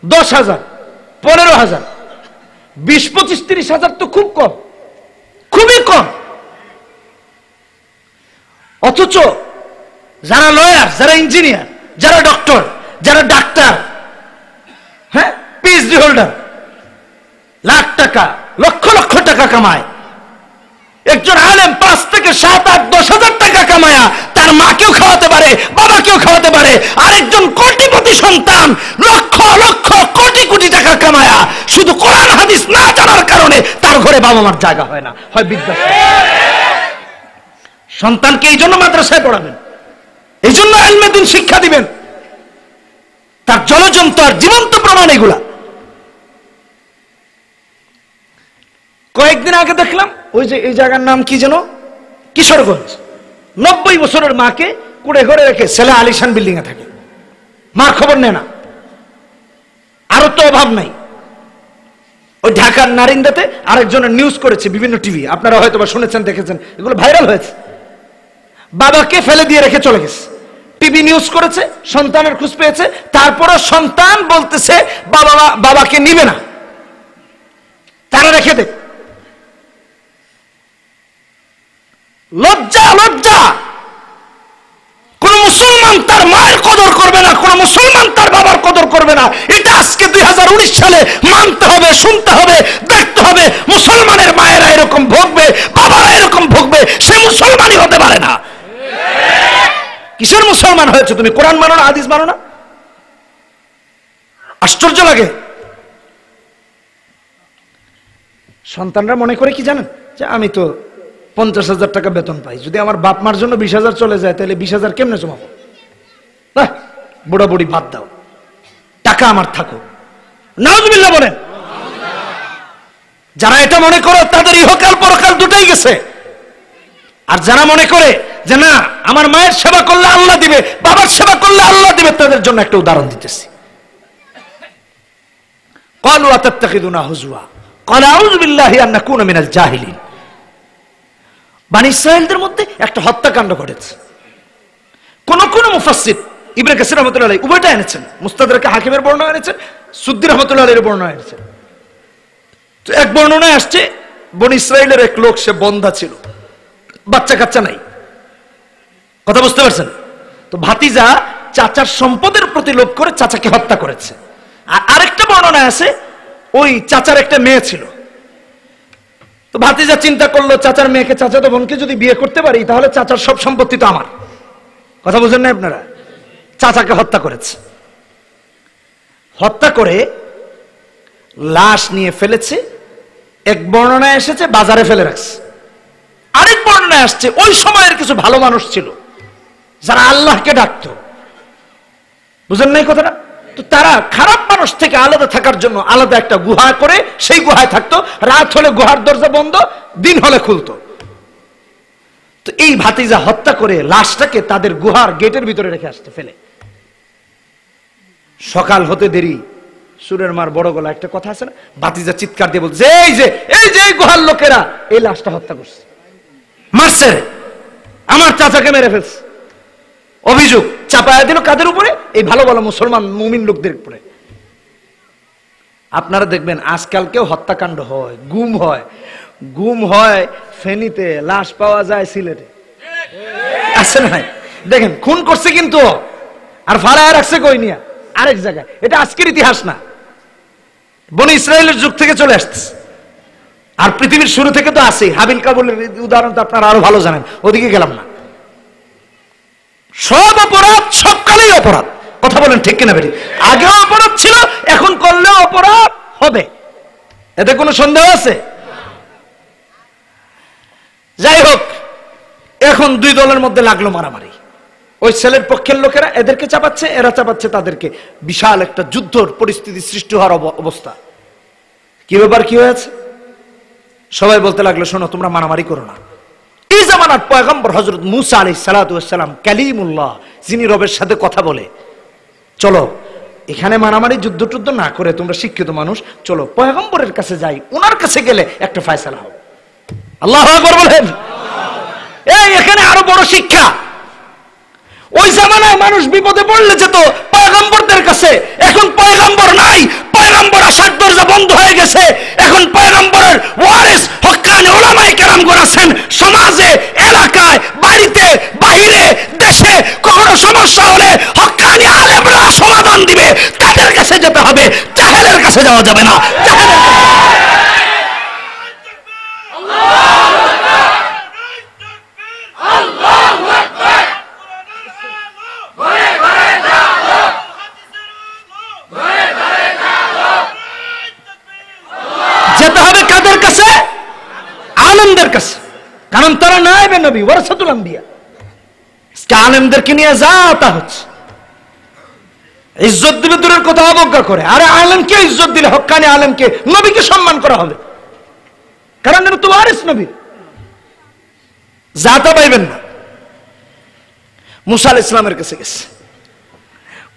S1: ১০,০০০, ১৫,০০০, ২০, ২৫, ৩০,০০০ তো খুব কম, খুবই কম। অথচ যারা লয়ার, যারা ইঞ্জিনিয়ার, যারা ডক্টর, যারা ডাক্তার, হ্যাঁ, পিএইচডি হোল্ডার, লাখ টাকা, লক্ষ লক্ষ টাকা কামায়। একজন আলেম ৫ থেকে ৭, ৮, ১০,০০০ টাকা কামায়া তার মাকেও খাওয়াতে পারে, বাবাকেও খাওয়াতে পারে। আরেকজন কোটিপতি সন্তান লক্ষ লক্ষ কোটি কোটি টাকা কামায়া শুধু কোরআন হাদিস না জানার কারণে তার ঘরে বাবা মার জায়গা হয় না, হয় বৃদ্ধাশ্রম। সন্তানকে এই জন্য মাদ্রাসায় পড়াবেন, এই জন্য ইলমে দ্বীন শিক্ষা দিবেন। তার জলজন্ত আর জীবন্ত প্রমাণ এগুলা। কয়েকদিন আগে দেখলাম ওই যে এই জায়গার নাম কি যেন, কিশোরগঞ্জ, ৯০ বছরের মাকে কুড়ে ঘরে রেখে ছেলে আলিশান বিল্ডিং এ থাকে, মার খবর নেয় না। আরো তো অভাব নাই। ওই ঢাকার নারিন্দাতে আরেকজনের নিউজ করেছে বিভিন্ন টিভি, আপনারা হয়তো বা শুনেছেন, দেখেছেন, এগুলো ভাইরাল হয়েছে। বাবাকে ফেলে দিয়ে রেখে চলে গেছে, টিভি নিউজ করেছে, সন্তানের খোঁজ পেয়েছে, তারপরও সন্তান বলতেছে বাবাকে নিবে না, তারা রেখে দে। লজ্জা, লজ্জা। কোন মুসলমান তার মায়ের কদর করবে না, কোন মুসলমান তার বাবার কদর করবে না। এটা আজকে 2019 সালে মানতে হবে, শুনতে হবে, দেখতে হবে। মুসলমানের মায়েরা এরকম ভোগবে, বাবারা এরকম ভোগবে, সে মুসলমানই হতে পারে না। কিসের মুসলমান হয়েছে তুমি? কোরআন মানো না, হাদিস মানো না? আশ্চর্য লাগে। সন্তানরা মনে করে কি জানেন, যে আমি তো ৫০,০০০ টাকা বেতন পাই, যদি আমার বাপ মার জন্য ২০,০০০ চলে যায় তাহলে ২০,০০০ কেমনে জমাবো? বুড়া বুড়ি বাদ দাও, টাকা আমার থাকুক। নাউজুবিল্লাহ বলেন। যারা এটা মনে করো তাদের ইহকাল পরকাল দুটাই গেছে। আর যারা মনে করে যে না, আমার মায়ের সেবা করলে আল্লাহ দিবে, বাবার সেবা করলে আল্লাহ দিবে, তাদের জন্য একটা উদাহরণ দিতেছি। ক্বালু আতাত্তাখিযুনা হুজওয়া ক্বালা আউযু বিল্লাহি আন নাকুনা মিনাল জাহিলিন। বনী ইসরাঈলদের মধ্যে একটা হত্যাকাণ্ড ঘটেছে। কোন কোন মুফাসসির, ইবনে কাসির রাহমাতুল্লাহ আলাইহি উভয়টা এনেছেন, মুস্তাদরাকে হাকিমের বর্ণনা এনেছেন, সুদ্দী রাহমাতুল্লাহ আলাইহির বর্ণনা এনেছেন। তো এক বর্ণনায় আসছে, বনী ইসরাঈলের এক লোক, সে বন্ধা ছিল, বাচ্চা কাচ্চা নাই। কথা বুঝতে পারছেন? তো ভাতিজা চাচার সম্পদের প্রতি লোভ করে চাচাকে হত্যা করেছে। আর আরেকটা বর্ণনায় আছে, ওই চাচার একটা মেয়ে ছিল। তো ভাতিজা চিন্তা করলো, চাচার মেয়েকে, চাচাতো বোনকে যদি বিয়ে করতে পারি তাহলে চাচার সব সম্পত্তি তো আমার। কথা বুঝেন না আপনারা? চাচাকে হত্যা করেছে। হত্যা করে লাশ নিয়ে ফেলেছে। এক বর্ণনায় এসেছে বাজারে ফেলে রাখছে। আরেক বর্ণনায় আসছে ওই সময়ের কিছু ভালো মানুষ ছিল যারা আল্লাহকে ডাকতো। বুঝেন নাই কথাটা? তো তারা খারাপ মানুষ থেকে আলাদা থাকার জন্য আলাদা একটা গুহা করে সেই গুহায় থাকতো। রাত হলে গুহার দরজা বন্ধ, দিন হলে খুলতো। তো এই ভাতিজা হত্যা করে লাশটাকে তাদের গুহার গেটের ভিতরে রেখে আসতে ফেলে। সকাল হতে দেরি, সুরের মার বড় গলা একটা কথা আছে না, ভাতিজা চিৎকার দিয়ে বলছে, এই যে এই গুহার লোকেরা এই লাশটা হত্যা করছে, মারছে, আমার চাচাকে মেরে ফেলছে। অভিযোগ চাপায়া দিল কাদের উপরে? এই ভালো ভালো মুসলমান মুমিন লোকদের উপরে। আপনারা দেখবেন আজকালকেও হত্যাকাণ্ড হয়, গুম হয়। গুম হয় ফেনীতে, লাশ পাওয়া যায় সিলেটে, আছে না? দেখেন খুন করছে কিন্তু, আর ফালায় রাখছে কই নিয়া আরেক জায়গায়। এটা আজকের ইতিহাস না, বনী ইসরায়েলের যুগ থেকে চলে আসছে। আর পৃথিবীর শুরু থেকে তো আছে। হাবিল কাবুলের উদাহরণ তো আপনারা আরো ভালো জানেন, ওদিকে গেলাম না। সব অপরাধ সবকালেই অপরাধ। কথা বলেন ঠিক কিনা বেটি? আগেও অপরাধ ছিল, এখন করলেও অপরাধ হবে, এতে কোনো সন্দেহ আছে? যাই হোক, এখন দুই দলের মধ্যে লাগলো মারামারি। ওই ছেলের পক্ষের লোকেরা এদেরকে চাপাচ্ছে, এরা চাপাচ্ছে তাদেরকে। বিশাল একটা যুদ্ধর পরিস্থিতি সৃষ্টি হওয়ার অবস্থা। কি ব্যাপার, কি হয়েছে? সবাই বলতে লাগলো, শোনো তোমরা মারামারি করো না। এই জামানার পয়গম্বর হযরত মূসা আলাইহিস সালাতু ওয়াস সালাম কালিমুল্লাহ, যিনি রবের সাথে কথা বলে, চলো এখানে মারামারি যুদ্ধ টুদ্ধ না করে, তোমরা শিক্ষিত মানুষ, চলো পয়গম্বরের কাছে যাই, ওনার কাছে গেলে একটা ফয়সালা হবে। আল্লাহু আকবার বলেন। এই এখানে আরো বড় শিক্ষা। ওই জামানায় মানুষ বিপদে পড়লে যেত পয়গম্বরদের কাছে, এখন পয়গম্বর নাই, পয়গম্বর আসার দরজা বন্ধ হয়ে গেছে। এখন পয়গম্বরের ওয়ারিস হক্কানি উলামায়ে কেরামগণ আছেন সমাজে, এলাকায়, বাড়িতে, বাহিরে, দেশে। কখনো সমস্যা হলে হক্কানি আলেমরা সমাধান দিবে, তাদের কাছে যেতে হবে, জাহেলের কাছে যাওয়া যাবে না। যেতে হবে কাদের কাছে? আলেমদের কাছে, কারণ তারা নায়েবে নবী, ওয়ারাসাতুল আম্বিয়া। আলেমদেরকে নিয়ে যা তা হচ্ছে। ইজ্জত দিলে দূরের কথা, অবজ্ঞা করে। আরে আলেমকে ইজ্জত দিলে, হক্কানি আলেমকে, নবীকে সম্মান করা হবে, কারণ এটা তো ওয়ারিস নবী। যা তা পাইবেন না। মুসা আলাইহিস সালামের কাছে গেছে।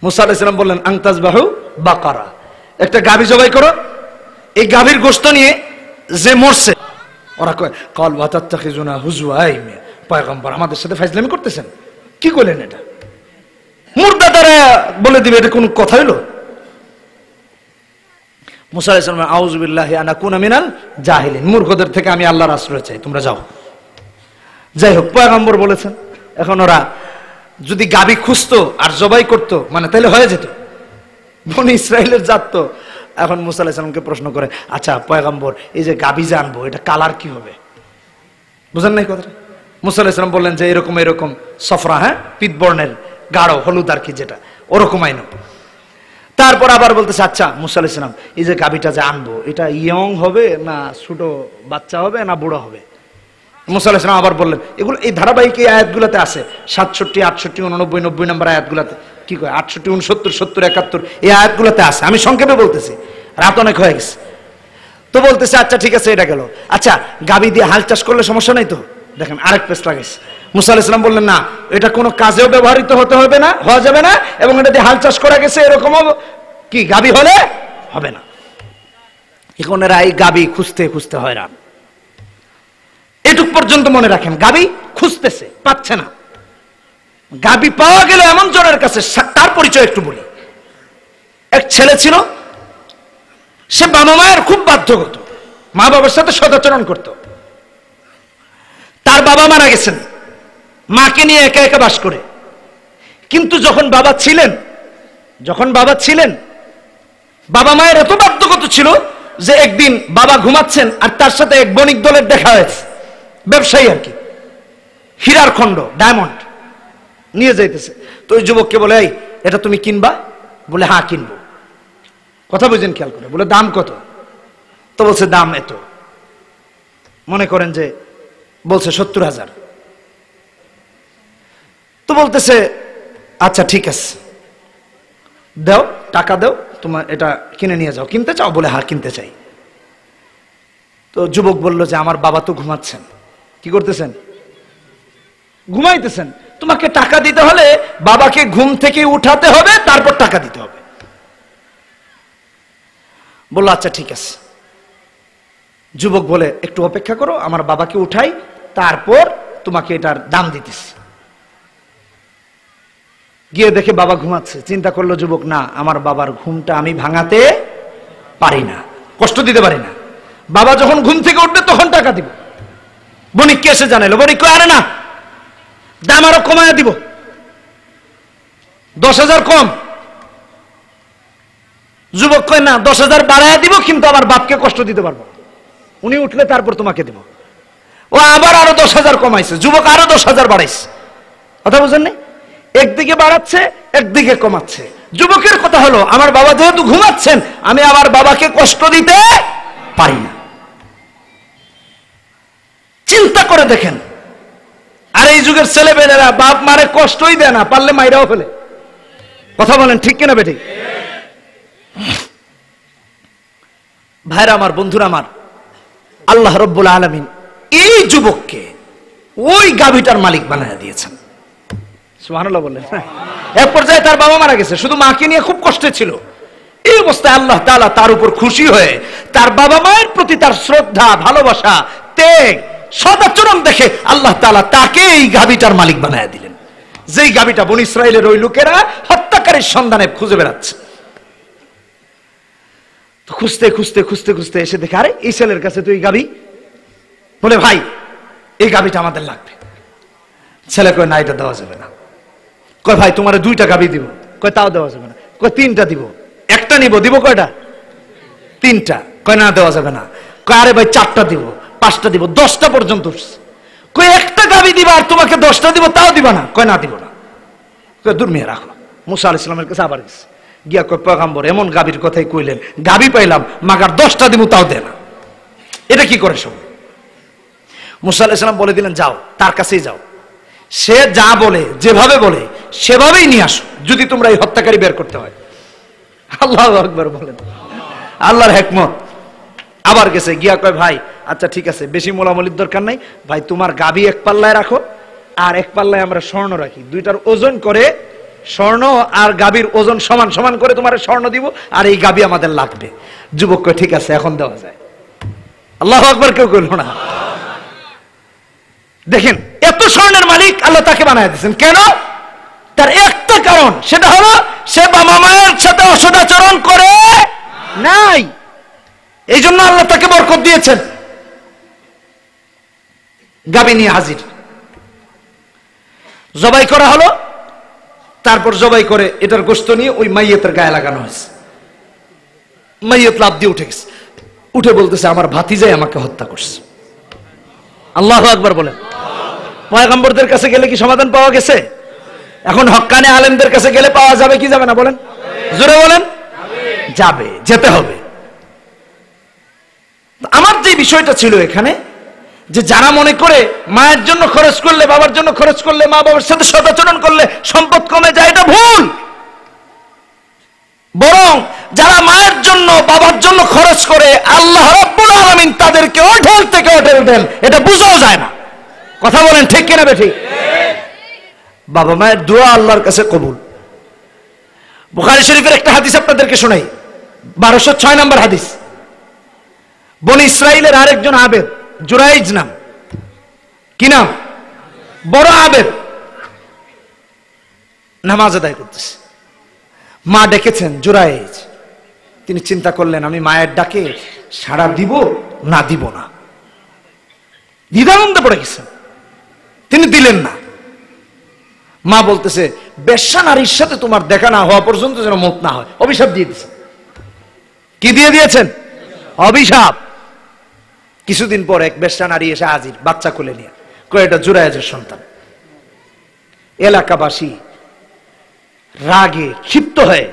S1: মুসা আলাইহিস সালাম বললেন, আনতাজবাহু বাকারা, একটা গাভী জবাই করো। এই গাভীর গোশত নিয়ে যে মরছে, ওরা কয় কল ওয়াতাত্তাখিজুনা হুজুয়া। পয়গম্বর আমাদের সাথে ফাজলামি করতেছেন, কি করলেন এটা? মুর্দা দ্বারা বলে দিবে, এটা কোন কথা হইল? মুসা আলাইহিস সালাম, আউযু বিল্লাহি আন আকুনা মিনাল জাহিলিন, মূর্খদের থেকে আমি আল্লাহর আশ্রয় চাই, তোমরা যাও। যাই হোক, পয়গম্বর বলেছেন। এখন ওরা যদি গাভী খুঁজতো আর জবাই করতো, মানে তাহলে হয়ে যেত। বনি ইসরাইলের জাত তো। এখন মুসা আলাইহিস সালামকে প্রশ্ন করে, আচ্ছা পয়গম্বর, এই যে গাভী যে আনবো, এটা কালার কি হবে? বুঝেন নাই কথাটা? মুসা আলাইহিস সালাম বললেন যে এরকম এরকম সফরা, হ্যাঁ, পিতবর্ণের, গাঢ় হলুদ আর কি, যেটা ওরকম আইনো। তারপর আবার বলতেছে, আচ্ছা মুসা আলাইহিস সালাম, এই যে গাভীটা যে আনবো, এটা ইয়ং হবে না ছোট বাচ্চা হবে না বুড়ো হবে? মুসা আলাইহিস সালাম আবার বললেন, এগুলো এই ধারাবাহিক এই আয়াতগুলোতে আছে, 67, 68, 89, 90 নম্বর আয়াতগুলোতে, কি কয় 68, 69, 70, 71 এই আয়াতগুলোতে আছে। আমি সংক্ষেপে বলতেছি, রাত অনেক হয়ে গেছে। তো বলতেছে, আচ্ছা ঠিক আছে, এটা গেল। আচ্ছা গাভী দিয়ে হাল চাষ করলে সমস্যা নাই তো? দেখেন আরেক পেশ লাগাইছে। মুসা আলাইহিস সালাম বললেন, না, এটা কোনো কাজেও ব্যবহৃত হতে হবে না, হওয়া যাবে না, এবং এটা দিয়ে হাল চাষ করা গেছে, এরকম কি গাভী হলে হবে না। এখন এরা এই গাভী খুঁজতে খুঁজতে হয়রান। এটুক পর্যন্ত মনে রাখেন, গাভী খুঁজতেছে, পাচ্ছে না। গাভী পাওয়া গেল এমন জনের কাছে, তার পরিচয় একটু বলি। এক ছেলে ছিল, সে বাবা মায়ের খুব বাধ্য করত, মা বাবার সাথে সদাচরণ করত। তার বাবা মারা গেছেন, মাকে নিয়ে একা একা বাস করে। কিন্তু যখন বাবা ছিলেন, বাবা মায়ের এত বাধ্যগত ছিল যে একদিন বাবা ঘুমাচ্ছেন আর তার সাথে এক বণিক দলের দেখা হয়েছে, ব্যবসায়ী আর কি, হীরার খণ্ড, ডায়মন্ড নিয়ে যাইতেছে। তো ওই যুবককে বলে, এই এটা তুমি কিনবা? বলে হ্যাঁ কিনবো। কথা বুঝেন, খেয়াল করে। বলে দাম কত? তো বলছে দাম এত। মনে করেন যে বলছে 70,000। তো বলতেছে, আচ্ছা ঠিক আছে, দাও, টাকা দাও, তোমার এটা কিনে নিয়ে যাও। কিনতে চাও? বলে হ্যাঁ কিনতে চাই। তো যুবক বলল যে আমার বাবা তো ঘুমাচ্ছেন। কি করতেছেন? ঘুমাইতেছেন। তোমাকে টাকা দিতে হলে বাবাকে ঘুম থেকে উঠাতে হবে, তারপর টাকা দিতে হবে। বললো আচ্ছা ঠিক আছে। যুবক বলে, একটু অপেক্ষা করো, আমার বাবাকে উঠাই, তারপর তোমাকে এটার দাম দিতেছি। গিয়ে দেখে বাবা ঘুমাচ্ছে। চিন্তা করলো যুবক, না, আমার বাবার ঘুমটা আমি ভাঙাতে পারি না, কষ্ট দিতে পারি না। বাবা যখন ঘুম থেকে উঠবে তখন টাকা দিব। বণিককে এসে জানাইলো। বণিক কয়, আরে না, দাম আরো কমায় দিব, 10,000 কম। যুবক কয়, না, 10,000 বাড়ায় দিব, কিন্তু আমার বাপকে কষ্ট দিতে পারবো, উনি উঠলে তারপর তোমাকে দিব। ও আবার আরো 10,000 কমাইছে। যুবক আরো 10,000 বাড়াইছে। কথা বুঝেন না? একদিকে বাড়াচ্ছে, একদিকে কমাচ্ছে। যুবকের কথা হলো, আমার বাবা যেহেতু ঘুমাচ্ছেন, আমি আমার বাবাকে কষ্ট দিতে পারি না। চিন্তা করে দেখেন। আর এই যুগের ছেলেমেয়েরা বাপ মারে কষ্টই দেয় না, পারলে মাইরাও ফেলে। কথা বলেন ঠিক কিনা বেটি? ভাইরা আমার, বন্ধুরা আমার, আল্লাহ রাব্বুল আলামিন এই যুবককে ওই গাভীটার মালিক বানায় দিয়েছেন। সুবহানাল্লাহ বললেন। এক পর্যায়ে তার বাবা মারা গেছে, শুধু মাকে নিয়ে খুব কষ্টে ছিল। এই অবস্থায় আল্লাহ তাআলা তার উপর খুশি হয়ে তার বাবা মায়ের প্রতি তার শ্রদ্ধা, ভালোবাসা, ত্যাগ, সদাচরণ দেখে আল্লাহ তাআলা তাকে এই গাভীটার মালিক বানায় দিলেন, যেই গাভীটা বনী ইসরাইলের ওই লোকেরা হত্যাকারীর সন্ধানে খুঁজে বেড়াচ্ছে। তো খুঁজতে খুঁজতে খুঁজতে খুঁজতে এসে দেখে, আরে এই ছেলের কাছে তো এই গাভী। বলে, ভাই এই গাভীটা আমাদের লাগবে। ছেলে কয়, না এটা দেওয়া যাবে না। কয়, ভাই তোমার 2টা গাভী দিব। কয়, তাও দেওয়া যাবে না। কয়, 3টা দিব। একটা নিব, দিব কয়টা? 3টা। কয়, না দেওয়া যাবে না। কয়, আরে ভাই 4টা দিব, 5টা দিব, 10টা পর্যন্ত। কয়, একটা গাভী দিবা আর তোমাকে 10টা দিব, তাও দিবা না? কয়, না দিব না। কয়, দূর মেয়ে রাখো। মুসা আলাইহিস সালামের কাছে আবার গেছে, গিয়া কয়, পয়গম্বর এমন গাভীর কথাই কইলেন, গাভী পাইলাম মাগার 10টা দিব, তাও দেয় না, এটা কি করে সব? মুসা আলাইহিস সালাম বলে দিলেন, যাও তার কাছেই যাও, সে যা বলে, যেভাবে বলে সেভাবেই নিয়ে আসো, যদি তোমরা এই হত্যাকারী বের করতে হয়। আল্লাহু আকবার বলেন, আল্লাহর হিকমত। আবার গেছে, গিয়া কয়, ভাই আচ্ছা ঠিক আছে, বেশি মোলামুলির দরকার নাই, ভাই তোমার গাভী এক পাল্লায় রাখো আর এক পাল্লায় আমরা স্বর্ণ রাখি, 2টার ওজন করে স্বর্ণ আর গাভীর ওজন সমান সমান করে তোমার স্বর্ণ দিব, আর এই গাভী আমাদের লাগবে। যুবক কয়, ঠিক আছে এখন দেওয়া যায়। আল্লাহু আকবার কেউ কইল না। দেখেন, এত স্বর্ণের মালিক আল্লাহ তাকে বানায় দিয়েছেন কেন? তার একটা কারণ, সেটা হলো সে বাবা মায়ের সাথে অসদাচরণ করে নাই, এই জন্য আল্লাহ তাকে বরকত দিয়েছেন। গাভী নিয়ে হাজির, জবাই করা হলো। তারপর জবাই করে এটার গোশত নিয়ে ওই মাইয়তের গায়ে লাগানো হয়েছে। মাইয়ত লাফ দিয়ে উঠে গেছে, উঠে বলতেছে, আমার ভাতিজাই আমাকে হত্যা করছে। আল্লাহু আকবার বলেন। পয়গম্বরদের কাছে গেলে কি সমাধান পাওয়া গেছে? এখন হক্কানি আলেমদের কাছে গেলে পাওয়া যাবে কি যাবে না বলেন? জোরে বলেন। যাবে, যেতে হবে। আমার যে বিষয়টা ছিল এখানে, যে যারা মনে করে মায়ের জন্য খরচ করলে, বাবার জন্য খরচ করলে, মা বাবার সাথে সদাচরণ করলে সম্পদ কমে যায়, এটা ভুল। বরং যারা মায়ের জন্য, বাবার জন্য খরচ করে, আল্লাহ রাব্বুল আলামিন তাদেরকে হোটেল থেকে হোটেল দেন, এটা বুঝাও যায় না। কথা বলেন ঠিক কিনা বেঠিক? বাবা মায়ের দোয়া আল্লাহর কাছে কবুল। বুখারী শরীফের একটা হাদিস আপনাদেরকে শোনাই, 1206 নম্বর হাদিস। বনী ইসরাইলের আরেকজন আবেদ, জুরাইজ নাম, কি নাম? বড় আবেদ, নামাজ আদায় করতেছে। মা ডেকেছেন জুরাইজ, তিনি চিন্তা করলেন, আমি মায়ের ডাকে সাড়া দিব না দিব না, দ্বিধাদ্বন্দ্বে পড়ে গেছেন। তিনি দিলেন না। মা বলতেছে, বেশ্যা নারীর সাথে তোমার দেখা না হওয়া পর্যন্ত যেন মত না হয়, অভিশাপ দিয়ে দিয়েছেন। কি দিয়ে দিয়েছেন? অভিশাপ। কিছুদিন পর এক বেশ্যা নারী এসে হাজির, বাচ্চা কোলে নিয়ে। কয়, এটা জুরাইজের সন্তান। এলাকাবাসী রাগে ক্ষিপ্ত হয়ে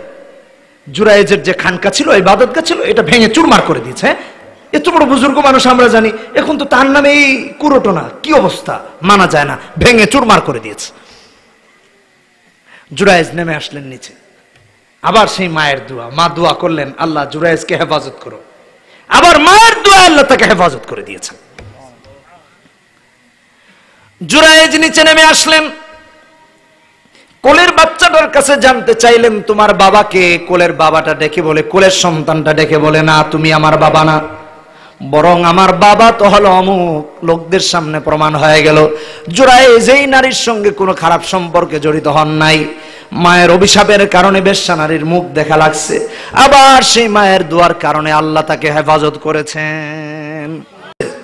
S1: জুরাইজের যে খানকা ছিল, ইবাদতগাহ ছিল, এটা ভেঙে চুরমার করে দিয়েছে। এত বড় বুজুর্গ মানুষ আমরা জানি, এখন তো তার নামে এই কুরোটনা, কি অবস্থা, মানা যায় না, ভেঙে চুরমার করে দিয়েছে। জুরাইজ নেমে আসলেন নিচে, আবার সেই মায়ের দোয়া, মা দোয়া করলেন, আল্লাহ জুরাইজকে হেফাজত করো। আবার মায়ের দোয়া, আল্লাহ তাকে হেফাজত করে দিয়েছেন। জুরাইজ নিচে নেমে আসলেন, কোলের বাচ্চাটার কাছে জানতে চাইলেন, তোমার বাবাকে? কোলের বাবাটা ডেকে বলে, কোলের সন্তানটা ডেকে বলে, না তুমি আমার বাবা না, বরং আমার বাবা তো হলো অমুক। লোকদের সামনে প্রমাণ হয়ে গেল জুরাইজ এই নারীর সঙ্গে কোনো খারাপ সম্পর্কে জড়িত হন নাই। মায়ের অভিশাপের কারণে বেশ্যা নারীর মুখ দেখা লাগছে, আবার সেই মায়ের দোয়ার কারণে আল্লাহ তাকে হেফাজত করেছেন।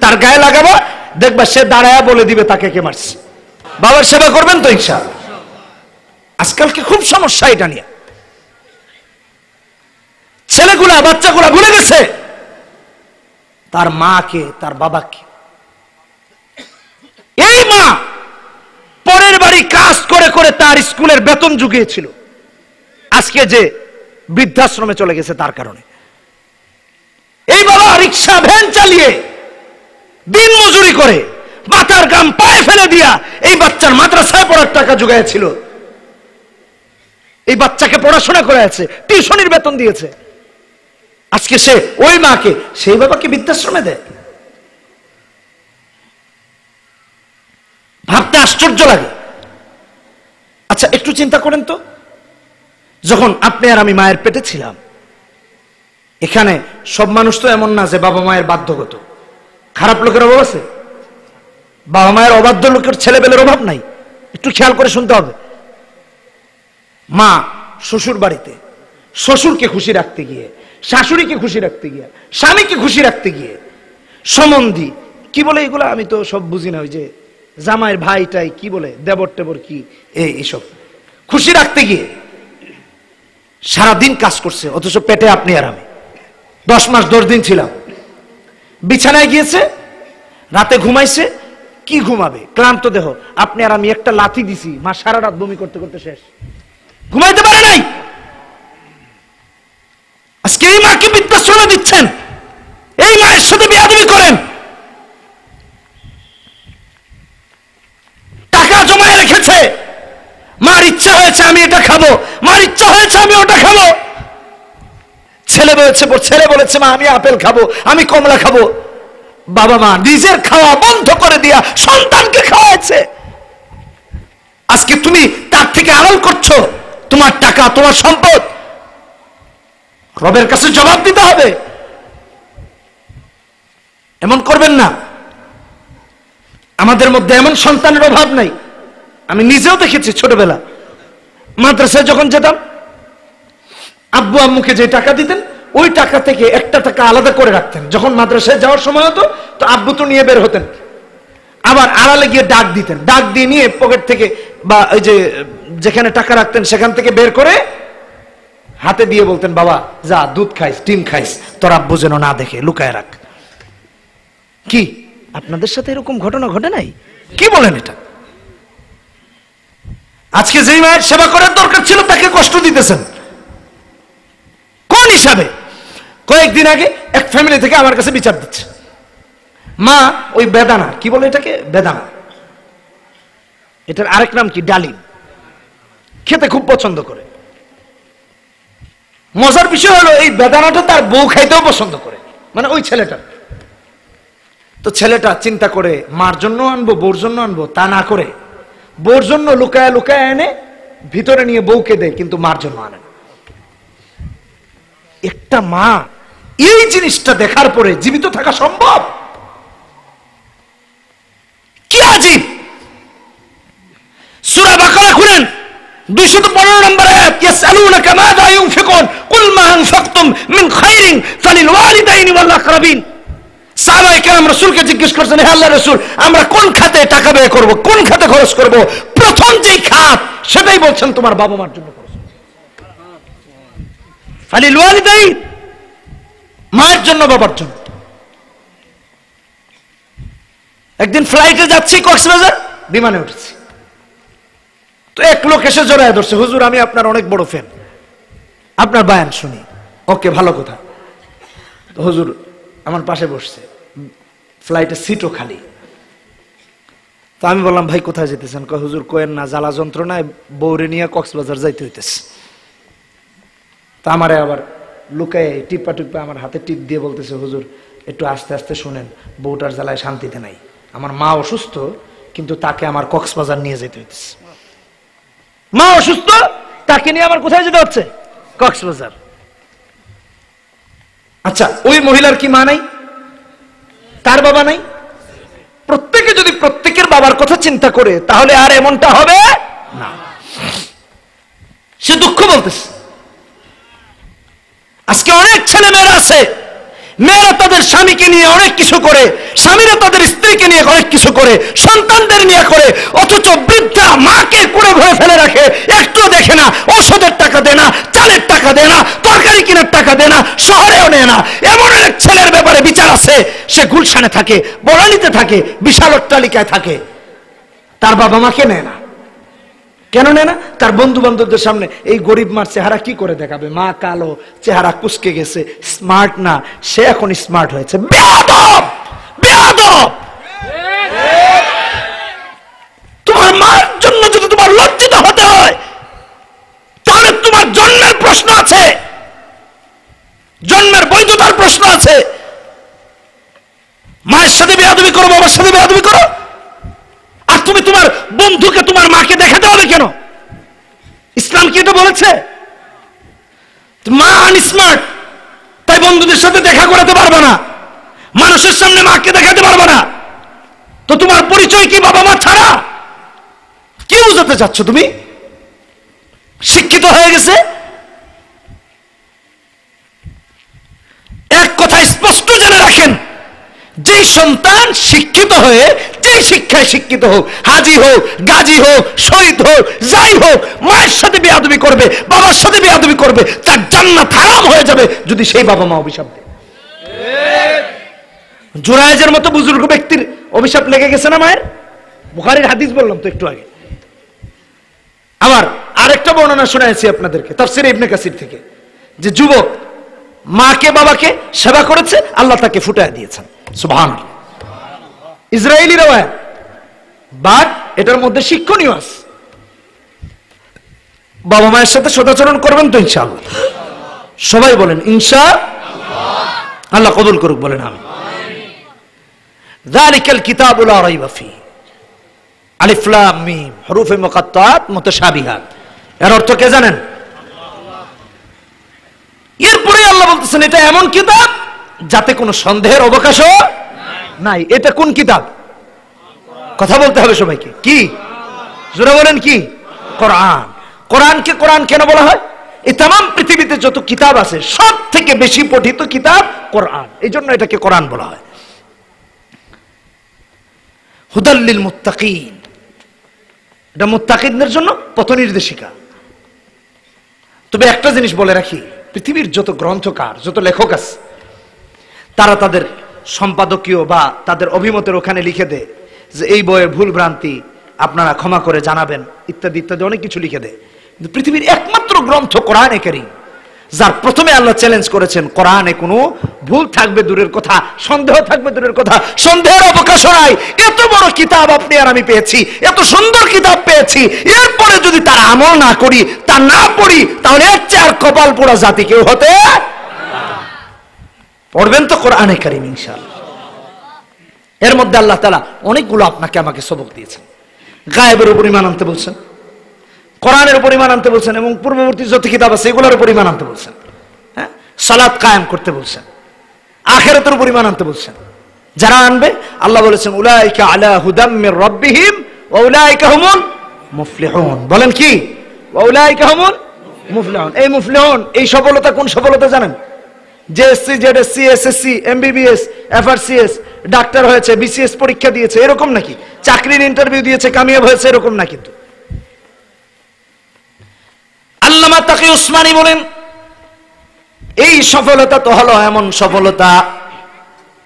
S1: তার গায়ে লাগাবো, দেখবা সে দাঁড়ায় বলে দিবে তাকে কে মারছে। বাবার সেবা করবেন তো ইনশাআল্লাহ। আজকালকে খুব সমস্যা এটা নিয়ে, ছেলেগুলা বাচ্চাগুলা ভুলে গেছে তার মাকে, তার বাবাকে। এই মা পরের বাড়ি কাজ করে করে তার স্কুলের বেতন জুগিয়েছিল, আজকে যে বৃদ্ধাশ্রমে চলে গেছে তার কারণে। এই বাবা রিক্সা ভ্যান চালিয়ে দিন মজুরি করে মাথার গাম পায়ে ফেলে দিয়া এই বাচ্চার মাদ্রাসায় পড়ার টাকা জোগাইছিল, এই বাচ্চাকে পড়াশোনা করাইছে, টিউশনির বেতন দিয়েছে। আজকে সে ওই মাকে সেই বাবাকে বৃদ্ধাশ্রমে দেয়। ভাবতে আশ্চর্য লাগে। আচ্ছা একটু চিন্তা করেন তো, যখন আপনি আর আমি মায়ের পেটে ছিলাম, এখানে সব মানুষ তো এমন না যে বাবা মায়ের বাধ্যগত। খারাপ লোকের অভাব আছে? বাবা মায়ের অবাধ্য লোকের ছেলেবেলের অভাব নাই। একটু খেয়াল করে শুনতে হবে। মা শ্বশুর বাড়িতে শ্বশুরকে খুশি রাখতে গিয়ে, শাশুড়িকে খুশি রাখতে গিয়ে, স্বামীকে খুশি রাখতে গিয়ে, সম্বন্ধী কি বলে এগুলা আমি তো সব বুঝি না, ওই যে জামাইয়ের ভাইটাই কি বলে, দেবর টেবর কি, এইসব খুশি রাখতে গিয়ে সারাদিন কাজ করছে, অথচ পেটে আপনি আর আমি 10 মাস 10 দিন ছিলাম। বিছানায় গিয়েছে, রাতে ঘুমাইছে, কি ঘুমাবে, ক্লান্ত দেহ। আপনি আর আমি একটা লাথি দিছি, মা সারা রাত বমি করতে করতে শেষ, ঘুমাইতে পারে নাই। আজকে এই মাকে বৃদ্ধাশ্রমে দিচ্ছেন, এই মায়ের সাথে বেয়াদবি করেন, টাকা জমায় রেখেছে, মার ইচ্ছা হয়েছে আমি এটা খাবো, মার ইচ্ছা হয়েছে আমি ওটা খাবো। ছেলে বলেছে মা আমি আপেল খাবো, আমি কমলা খাবো। বাবা মা নিজের খাওয়া বন্ধ করে দিয়া সন্তানকে খাওয়াচ্ছে। আজকে তুমি তার থেকে আড়াল করছো তোমার টাকা, তোমার সম্পদ। রবের কাছে জবাব দিতে হবে। এমন করবেন না। আমাদের মধ্যে এমন সন্তানের অভাব নাই। আমি নিজেও দেখেছি ছোটবেলা মাদ্রাসায় যখন যেতাম, আব্বু আম্মুকে যে টাকা দিতেন ওই টাকা থেকে একটা টাকা আলাদা করে রাখতেন। যখন মাদ্রাসায় যাওয়ার সময় হতো তো আব্বু তো নিয়ে বের হতেন, আবার আড়ালে গিয়ে ডাক দিতেন, ডাক দিয়ে নিয়ে পকেট থেকে বা ওই যে যেখানে টাকা রাখতেন সেখান থেকে বের করে হাতে দিয়ে বলতেন বাবা যা দুধ খাইস, ডিম খাইস, তোর আব্বু যেন না দেখে, লুকায় রাখ। কি আপনাদের সাথে এরকম ঘটনা ঘটে নাই? কি বলেন এটা? আজকে যেই মায়ের সেবা করার দরকার ছিল তাকে কষ্ট দিতেছেন কোন হিসাবে? কয়েকদিন আগে এক ফ্যামিলি থেকে আমার কাছে বিচার দিচ্ছে, মা ওই বেদানা, কি বলে এটাকে, বেদানা, এটার আরেক নাম কি, ডালিম, খেতে খুব পছন্দ করে। মজার বিষয় হলো এই বেদানাটা তার বউ খাইতেও পছন্দ করে, মানে ওই ছেলেটা। তো ছেলেটা চিন্তা করে মার জন্য আনবো, বউর জন্য আনবো, তা না করে বউর জন্য লুকায় লুকায় এনে ভিতরে নিয়ে বউকে দেয়, কিন্তু মার জন্য আনে না। একটা মা এই জিনিসটা দেখার পরে জীবিত থাকা সম্ভব? কি আজীব! সূরা বাকারা খুলেন 215 নম্বর আয়াত, ইয়াসআলুনাকা মাযা ইউনফিকুন কুল মা আনফাকতুম মিন খায়রিন ফালিল ওয়ালিদাইনি ওয়াল আকরাবিন। সাহাবায়ে কেরাম রাসূলকে জিজ্ঞেস করছেন, হে আল্লাহর রাসূল আমরা কোন খাতে টাকা ব্যয় করব, কোন খাতে খরচ করব? প্রথম যেই খাত সেটাই বলছেন তোমার বাবা মার জন্য খরচ। ফালিল ওয়ালিদাইন, মায়ের জন্য, বাবার জন্য। একদিন ফ্লাইটে যাচ্ছি কক্সবাজার, বিমানে উঠেছি, তো এক লোক এসে জড়ায় ধরছে, হুজুর আমি আপনার অনেক বড় ফ্যান, আপনার বয়ান শুনি। ওকে, ভালো কথা। তো হুজুর আমার পাশে বসছে, ফ্লাইটের সিটও খালি। তো আমি বললাম ভাই কোথায় যেতেছেন? কয় হুজুর কোয়েন না, জ্বালা যন্ত্রণায় বউরে নিয়ে কক্সবাজার যাইতে হইতেছে। তা আমারে আবার লুকায় টিপা টিপা আমার হাতে টিপ দিয়ে বলতেছে, হুজুর একটু আস্তে আস্তে শুনেন, বউটার জ্বালায় শান্তিতে নাই, আমার মা অসুস্থ, কিন্তু তাকে আমার কক্সবাজার নিয়ে যেতে হইতেছে। মা অসুস্থ, তাকে নিয়ে আমার কোথায় যেতে হচ্ছে? কক্সবাজার। আচ্ছা ওই মহিলার কি মা নাই? তার বাবা নাই? প্রত্যেকে যদি প্রত্যেকের বাবার কথা চিন্তা করে তাহলে আর এমনটা হবে না। সে দুঃখ বলতেছে। আজকে অনেক ছেলে মেয়েরা আছে, মেয়েরা তাদের স্বামীকে নিয়ে অনেক কিছু করে, স্বামীরা তাদের স্ত্রীকে নিয়ে অনেক কিছু করে, সন্তানদের নিয়ে করে, অথচ বৃদ্ধা মাকে কুড়ে ঘরে ফেলে রাখে, একটু দেখে না, ঔষধের টাকা দেয় না, চালের টাকা দেয় না, তরকারি কেনার টাকা দেয় না, শহরেও নেয় না। এমন এক ছেলের ব্যাপারে বিচার আছে, সে গুলশানে থাকে, বড়ালিতে থাকে, বিশাল অট্টালিকায় থাকে, তার বাবা মাকে নেয় না। কেন নেয় না? তার বন্ধু বান্ধবদের সামনে এই গরিব মার চেহারা কি করে দেখাবে? মা কালো, চেহারা কুচকে গেছে, স্মার্ট না, সে এখন স্মার্ট হয়েছে। বেয়াদব, বেয়াদব। বলেছে মায়ের সাথে বেয়াদবি করো, বাবার সাথে বেয়াদবি করো, আর তুমি তোমার বন্ধুকে তোমার মাকে দেখাতে হবে কেন? ইসলাম কি এটা বলেছে? মা আনস্মার্ট, তাই বন্ধুদের সাথে দেখা করাতে পারবে না, মানুষের সামনে মাকে দেখাতে পারবে না, তো তোমার পরিচয় কি বাবা মা ছাড়া? কি বুঝাতে চাচ্ছ তুমি? শিক্ষিত হয়ে গেছে। এক কথা স্পষ্ট জেনে রাখেন, যে সন্তান শিক্ষিত হয়ে যে শিক্ষায় শিক্ষিত হোক, হাজি হোক, গাজী হোক, শহীদ হোক, যাই হোক, মায়ের সাথে বেয়াদবি করবে, বাবার সাথে বেয়াদবি করবে, তার জান্নাত হারাম হয়ে যাবে যদি সেই বাবা মা অভিশাপ দেয়। জুরায়েজের মতো বুজুর্গ ব্যক্তির অভিশাপ লেগে গেছে না মায়ের? বুখারীর হাদিস বললাম তো একটু আগে। আবার আরেকটা বর্ণনা শোনাইছি আপনাদেরকে তাফসীরে ইবনে কাসির থেকে, যে যুবক মাকে বাবাকে সেবা করেছে, আল্লাহ তাকে ফুটায় দিয়েছেন। সুবহানাল্লাহ। ইসরায়েলি রওয়ায়াত, বাট এটার মধ্যে শিক্ষণীয় আছে। বাবা মায়ের সাথে সদাচরণ করবেন তো ইনশাআল্লাহ? সবাই বলেন ইনশাআল্লাহ। আল্লাহ কবুল করুক, বলেন আমিন। যালিকাল কিতাবু লা রাইবা ফীহি, আলিফ লাম মিম হুরুফে মুকাত্তাআত মুতাশাবিহাত। এর অর্থ কে জানেন? এরপরে আল্লাহ বলতেছেন এটা এমন কিতাব যাতে কোনো সন্দেহের অবকাশও নাই। এটা কোন কিতাব? কথা বলতে হবে সবাইকে। কি? জোরে বলেন কি? কোরআন। কোরআনকে কোরআন কেন বলা হয়? এই তামাম পৃথিবীতে যত কিতাব আছে সব থেকে বেশি পঠিত কিতাব কোরআন, এই জন্য এটাকে কোরআন বলা হয়। হুদাল লিল মুত্তাকিন, এটা মুত্তাকিনদের জন্য পথ নির্দেশিকা। তবে একটা জিনিস বলে রাখি, পৃথিবীর যত গ্রন্থকার, যত লেখক আছে, তারা তাদের সম্পাদকীয় বা তাদের অভিমতের ওখানে লিখে দেয় যে এই বইয়ে ভুল ভ্রান্তি আপনারা ক্ষমা করে জানাবেন, ইত্যাদি ইত্যাদি অনেক কিছু লিখে দেয়। কিন্তু পৃথিবীর একমাত্র গ্রন্থ কোরআনে কারীম, যার প্রথমে আল্লাহ চ্যালেঞ্জ করেছেন কোরআনে কোনো ভুল থাকবে দূরের কথা, সন্দেহ থাকবে দূরের কথা, সন্দেহের অবকাশ নাই। এত বড় কিতাব আপনি আর আমি পেয়েছি, এত সুন্দর কিতাব পেয়েছি, এরপরে যদি তার আমল না করি, তা না পড়ি, তাহলে এর চেয়ে আর কপাল পোড়া জাতি কেউ হতে। পড়বেন তো কোরআনে কারীম ইনশাআল্লাহ। এর মধ্যে আল্লাহ তাআলা অনেকগুলো আপনাকে আমাকে সবক দিয়েছেন। গায়েবের উপর ঈমান আনতে বলছেন, কোরআনের উপর ঈমান আনতে বলছেন, এবং পূর্ববর্তী যত কিতাব আছে এগুলোর উপর ঈমান আনতে বলছেন। হ্যাঁ, সালাত কায়েম করতে বলছেন, আখিরাতের উপর ঈমান আনতে বলছেন। যারা আনবে আল্লাহ বলেছেন উলাইকা আলা হুদাম মির রাব্বিহিম ওয়া উলাইকা হুমুল মুফলিহুন। বলেন কি? ওয়া উলাইকা হুমুল মুফলিহুন। এই মুফলিহুন, এই সফলতা কোন সফলতা জানেন? JSC, ZSC, SSC, MBBS, FRCS, ডাক্তার হয়েছে, বিসিএস পরীক্ষা দিয়েছে, এরকম নাকি? চাকরির ইন্টারভিউ দিয়েছে, কামিয়াব হয়েছে, এরকম না। কিন্তু আল্লামা তাকি উসমানী বলেন এই সফলতা তো হলো এমন সফলতা,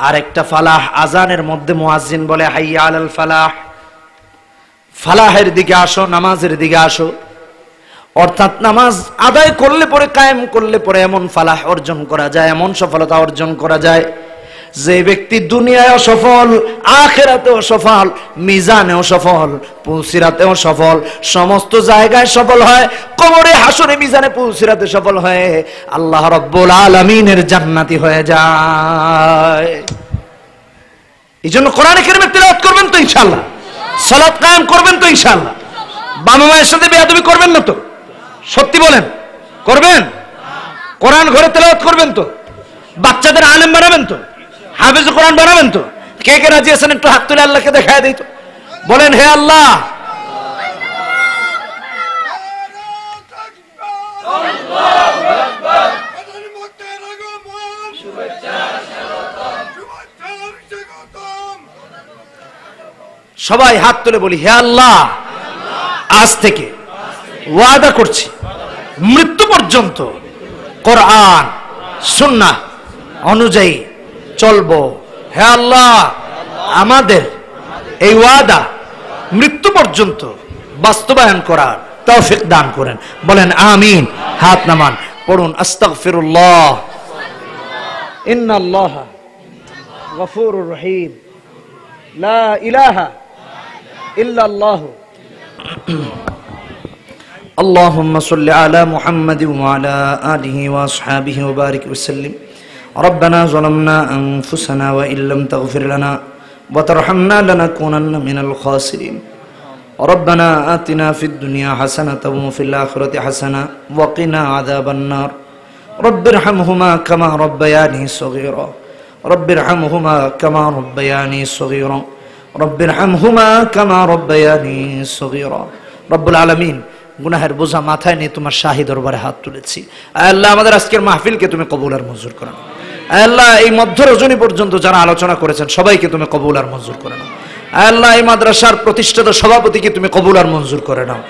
S1: আরেকটা ফালাহ, আজানের মধ্যে মুয়াজ্জিন বলে হাইয়া আলাল ফালাহ, ফালাহের দিকে আসো, নামাজের দিকে আসো। অর্থাৎ নামাজ আদায় করলে পরে, কায়েম করলে পরে এমন ফালাহ অর্জন করা যায়, এমন সফলতা অর্জন করা যায় যে ব্যক্তি দুনিয়ায়ও সফল, আখিরাতেও সফল, মিজানেও সফল, পুলসিরাতেও সফল, সমস্ত জায়গায় সফল হয়, কবরে, হাসরে, মিজানে, পুলসিরাতে সফল হয়ে আল্লাহ রাব্বুল আলামিনের জান্নাতি হয়ে যায়। এই জন্য কোরআনে কারীমের তিলাওয়াত করবেন তো ইনশাআল্লাহ, সালাত কায়েম করবেন তো ইনশাআল্লাহ, বাবা মায়ের সাথে বেয়াদবি করবেন না তো? সত্যি বলেন, করবেন? কোরআন ঘরে তেলাওয়াত করবেন তো? বাচ্চাদের আলেম বানাবেন তো? হাফেজ কোরআন বানাবেন তো? কে কে রাজি আছেন একটু হাত তুলে আল্লাহকে দেখায় দেই তো। বলেন হে আল্লাহ, সবাই হাত তুলে বলি হে আল্লাহ, আজ থেকে ওয়াদা করছি মৃত্যু পর্যন্ত কোরআন সুন্নাহ অনুযায়ী চলবো। হে আল্লাহ, আমাদের এই ওয়াদা মৃত্যু পর্যন্ত বাস্তবায়ন করার তৌফিক দান করেন। বলেন আমিন। হাত নামান, পড়ুন আস্তাগফিরুল্লাহ, ইন্নাল্লাহা গফুরুর রহিম, লা ইলাহা ইল্লাল্লাহু। اللهم صل على محمد وعلى آله وأصحابه وبارك وسلم ربنا ظلمنا أنفسنا وإن لم تغفر لنا وترحمنا لنكونن من الخاسرين ربنا آتنا في الدنيا حسنة وفي الآخرة حسنة وقنا عذاب النار رب ارحمهما كما ربياني صغيرا رب ارحمهما كما ربياني صغيرا رب ارحمهما كما ربياني صغيرا رب العالمين গুনাহের বোঝা মাথায় নিয়ে তোমার শাহী দরবারে হাত তুলেছি। আল্লাহ আমাদের আজকের মাহফিলকে তুমি কবুল আর মঞ্জুর করে নাও। আল্লাহ এই মধ্য রজনী পর্যন্ত যারা আলোচনা করেছেন সবাইকে তুমি কবুল আর মঞ্জুর করে নাও। আল্লাহ এই মাদ্রাসার প্রতিষ্ঠাতা সভাপতিকে তুমি কবুল আর মঞ্জুর করে নাও।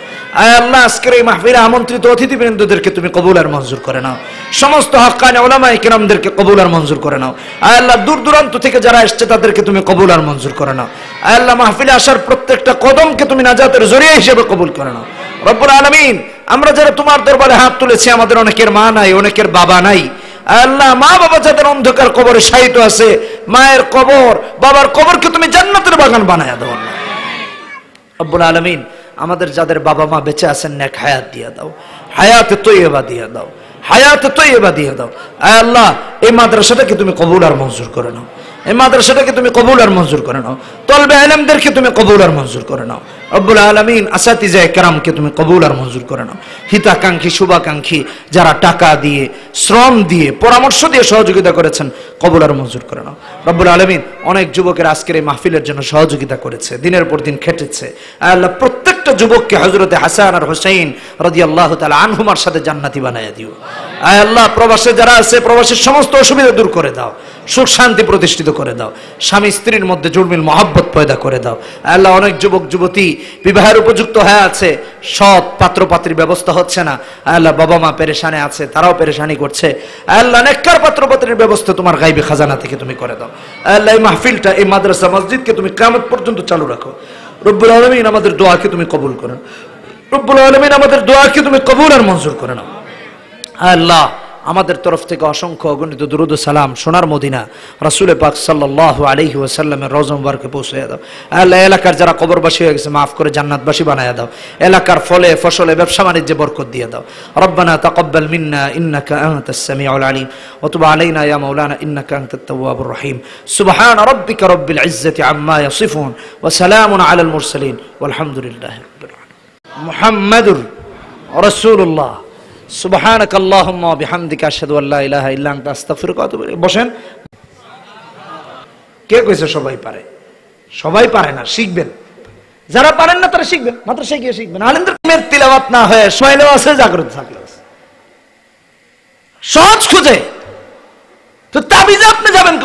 S1: আল্লাহ আজকের এই মাহফিলে আমন্ত্রিত অতিথিবৃন্দদেরকে তুমি কবুল আর মঞ্জুর করে নাও। সমস্ত হক্কানি উলামায়ে কেরামদেরকে কবুল আর মঞ্জুর করে নাও। আল্লাহ দূর দূরান্ত থেকে যারা এসেছে তাদেরকে তুমি কবুল আর মঞ্জুর করে নাও। আল্লাহ মাহফিলে আসার প্রত্যেকটা কদমকে তুমি নাজাতের জরিয়া হিসেবে কবুল করে নাও। রব্বুল আলামিন আমরা যারা তোমার দরবারে হাত তুলেছি আমাদের অনেকের মা নাই, অনেকের বাবা নাই। আল্লাহ মা বাবা যাদের অন্ধকার কবরে শায়িত আছে, মায়ের কবর বাবার কবরকে তুমি জান্নাতের বাগান বানায়া দাও। রব্বুল আলামিন আমাদের যাদের বাবা মা বেঁচে আছেন নেক হায়াত দিয়ে দাও, হায়াতে তৈয়বা দিয়ে দাও, হায়াতে তৈয়বা দিয়ে দাও। আয় আল্লাহ এই মাদ্রাসাটাকে তুমি কবুল আর মঞ্জুর করে নাও। এই মাদ্রাসাটাকে তুমি কবুল আর মঞ্জুর করে নাও। তলবে ইলমদেরকে তুমি কবুল আর মঞ্জুর করে নাও। রব্বুল আলামিন আসাতিজায়ে কেরামকে তুমি কবুল আর মঞ্জুর করে নাও। হিতাকাঙ্ক্ষী শুভাকাঙ্ক্ষী যারা টাকা দিয়ে, শ্রম দিয়ে, পরামর্শ দিয়ে সহযোগিতা করেছেন কবুল আর মঞ্জুর করে নাও। রব্বুল আলামিন অনেক যুবকের আজকের এই মাহফিলের জন্য সহযোগিতা করেছে, দিনের পর দিন খেটেছে। আল্লাহ প্রত্যেকটা যুবককে হযরতে হাসান আর হুসাইন রাদিয়াল্লাহু তাআলা আনহুমার সাথে জান্নাতি বানায়া দিও। আয় আল্লাহ প্রবাসে যারা আছে প্রবাসের সমস্ত অসুবিধা দূর করে দাও, সুখ শান্তি প্রতিষ্ঠিত করে দাও, স্বামী স্ত্রীর মধ্যে জুলমিল মহব্বত পয়দা করে দাও। আল্লাহ অনেক যুবক যুবতী বিবাহের উপযুক্ত হয়ে আছে, সৎ পাত্র পাত্রীর ব্যবস্থা হচ্ছে না। আল্লাহ বাবা মা পেরেশানে আছে, তারাও পেরেশানি করছে। আল্লাহ নেককার পাত্র পাত্রীর ব্যবস্থা তোমার গায়বী খাজানা থেকে তুমি করে দাও। আল্লাহ এই মাহফিলটা, এই মাদ্রাসা মসজিদকে তুমি কিয়ামত পর্যন্ত চালু রাখো। রব্বুল আলামিন আমাদের দোয়াকে তুমি কবুল করো। রব্বুল আলামিন আমাদের দোয়াকে তুমি কবুল আর মঞ্জুর করে নাও। আল্লাহ আমাদের তরফ থেকে অসংখ্য অগণিত দুরুদ ও সালাম সোনার মদিনা রাসূল পাক সাল্লাল্লাহু আলাইহি ওয়াসাল্লামের রওজা মুবারকে পৌঁছে দাও। আল্লাহ এলাকার যারা কবরবাসী হয়ে গেছে মাফ করে জান্নাতবাসী বানায়া দাও। এলাকার ফলে ফসলে ব্যবসা বাণিজ্যে বরকত দিয়ে দাও। রব্বানা তাকাব্বাল মিন্না ইন্নাকা আনতাস সামিউল আলিম ওয়া তুব আলাইনা ইয়া মাওলানা ইন্নাকা আনতাত তাওয়াবুর রহিম। সুবহান রাব্বিকা রাব্বিল ইজ্জাতি আম্মা ইয়াসিফুন ওয়া সালামুন আলাল মুরসালিন ওয়ালহামদুলিল্লাহি রাব্বিল আলামিন। মুহাম্মাদুর রাসূলুল্লাহ। সুবহানাকাল্লাহুম্মা ওয়া বিহামদিকা আশহাদু আল্লা ইলাহা ইল্লা আনতা আস্তাগফিরুকা ওয়া আতুবু ইলাইক। বসেন। কে কইছে সবাই পারে? সবাই পারে না, শিখবেন। যারা পারেন না তারা শিখবেন, মাদ্রাসায় গিয়ে শিখবেন। আলেমদের তিলাওয়াত না হয় শোয়াইলেও আছে, জাগ্রত থাকলেও আছে। সহজ খুঁজে তো তাবিজে আপনি যাবেন কোন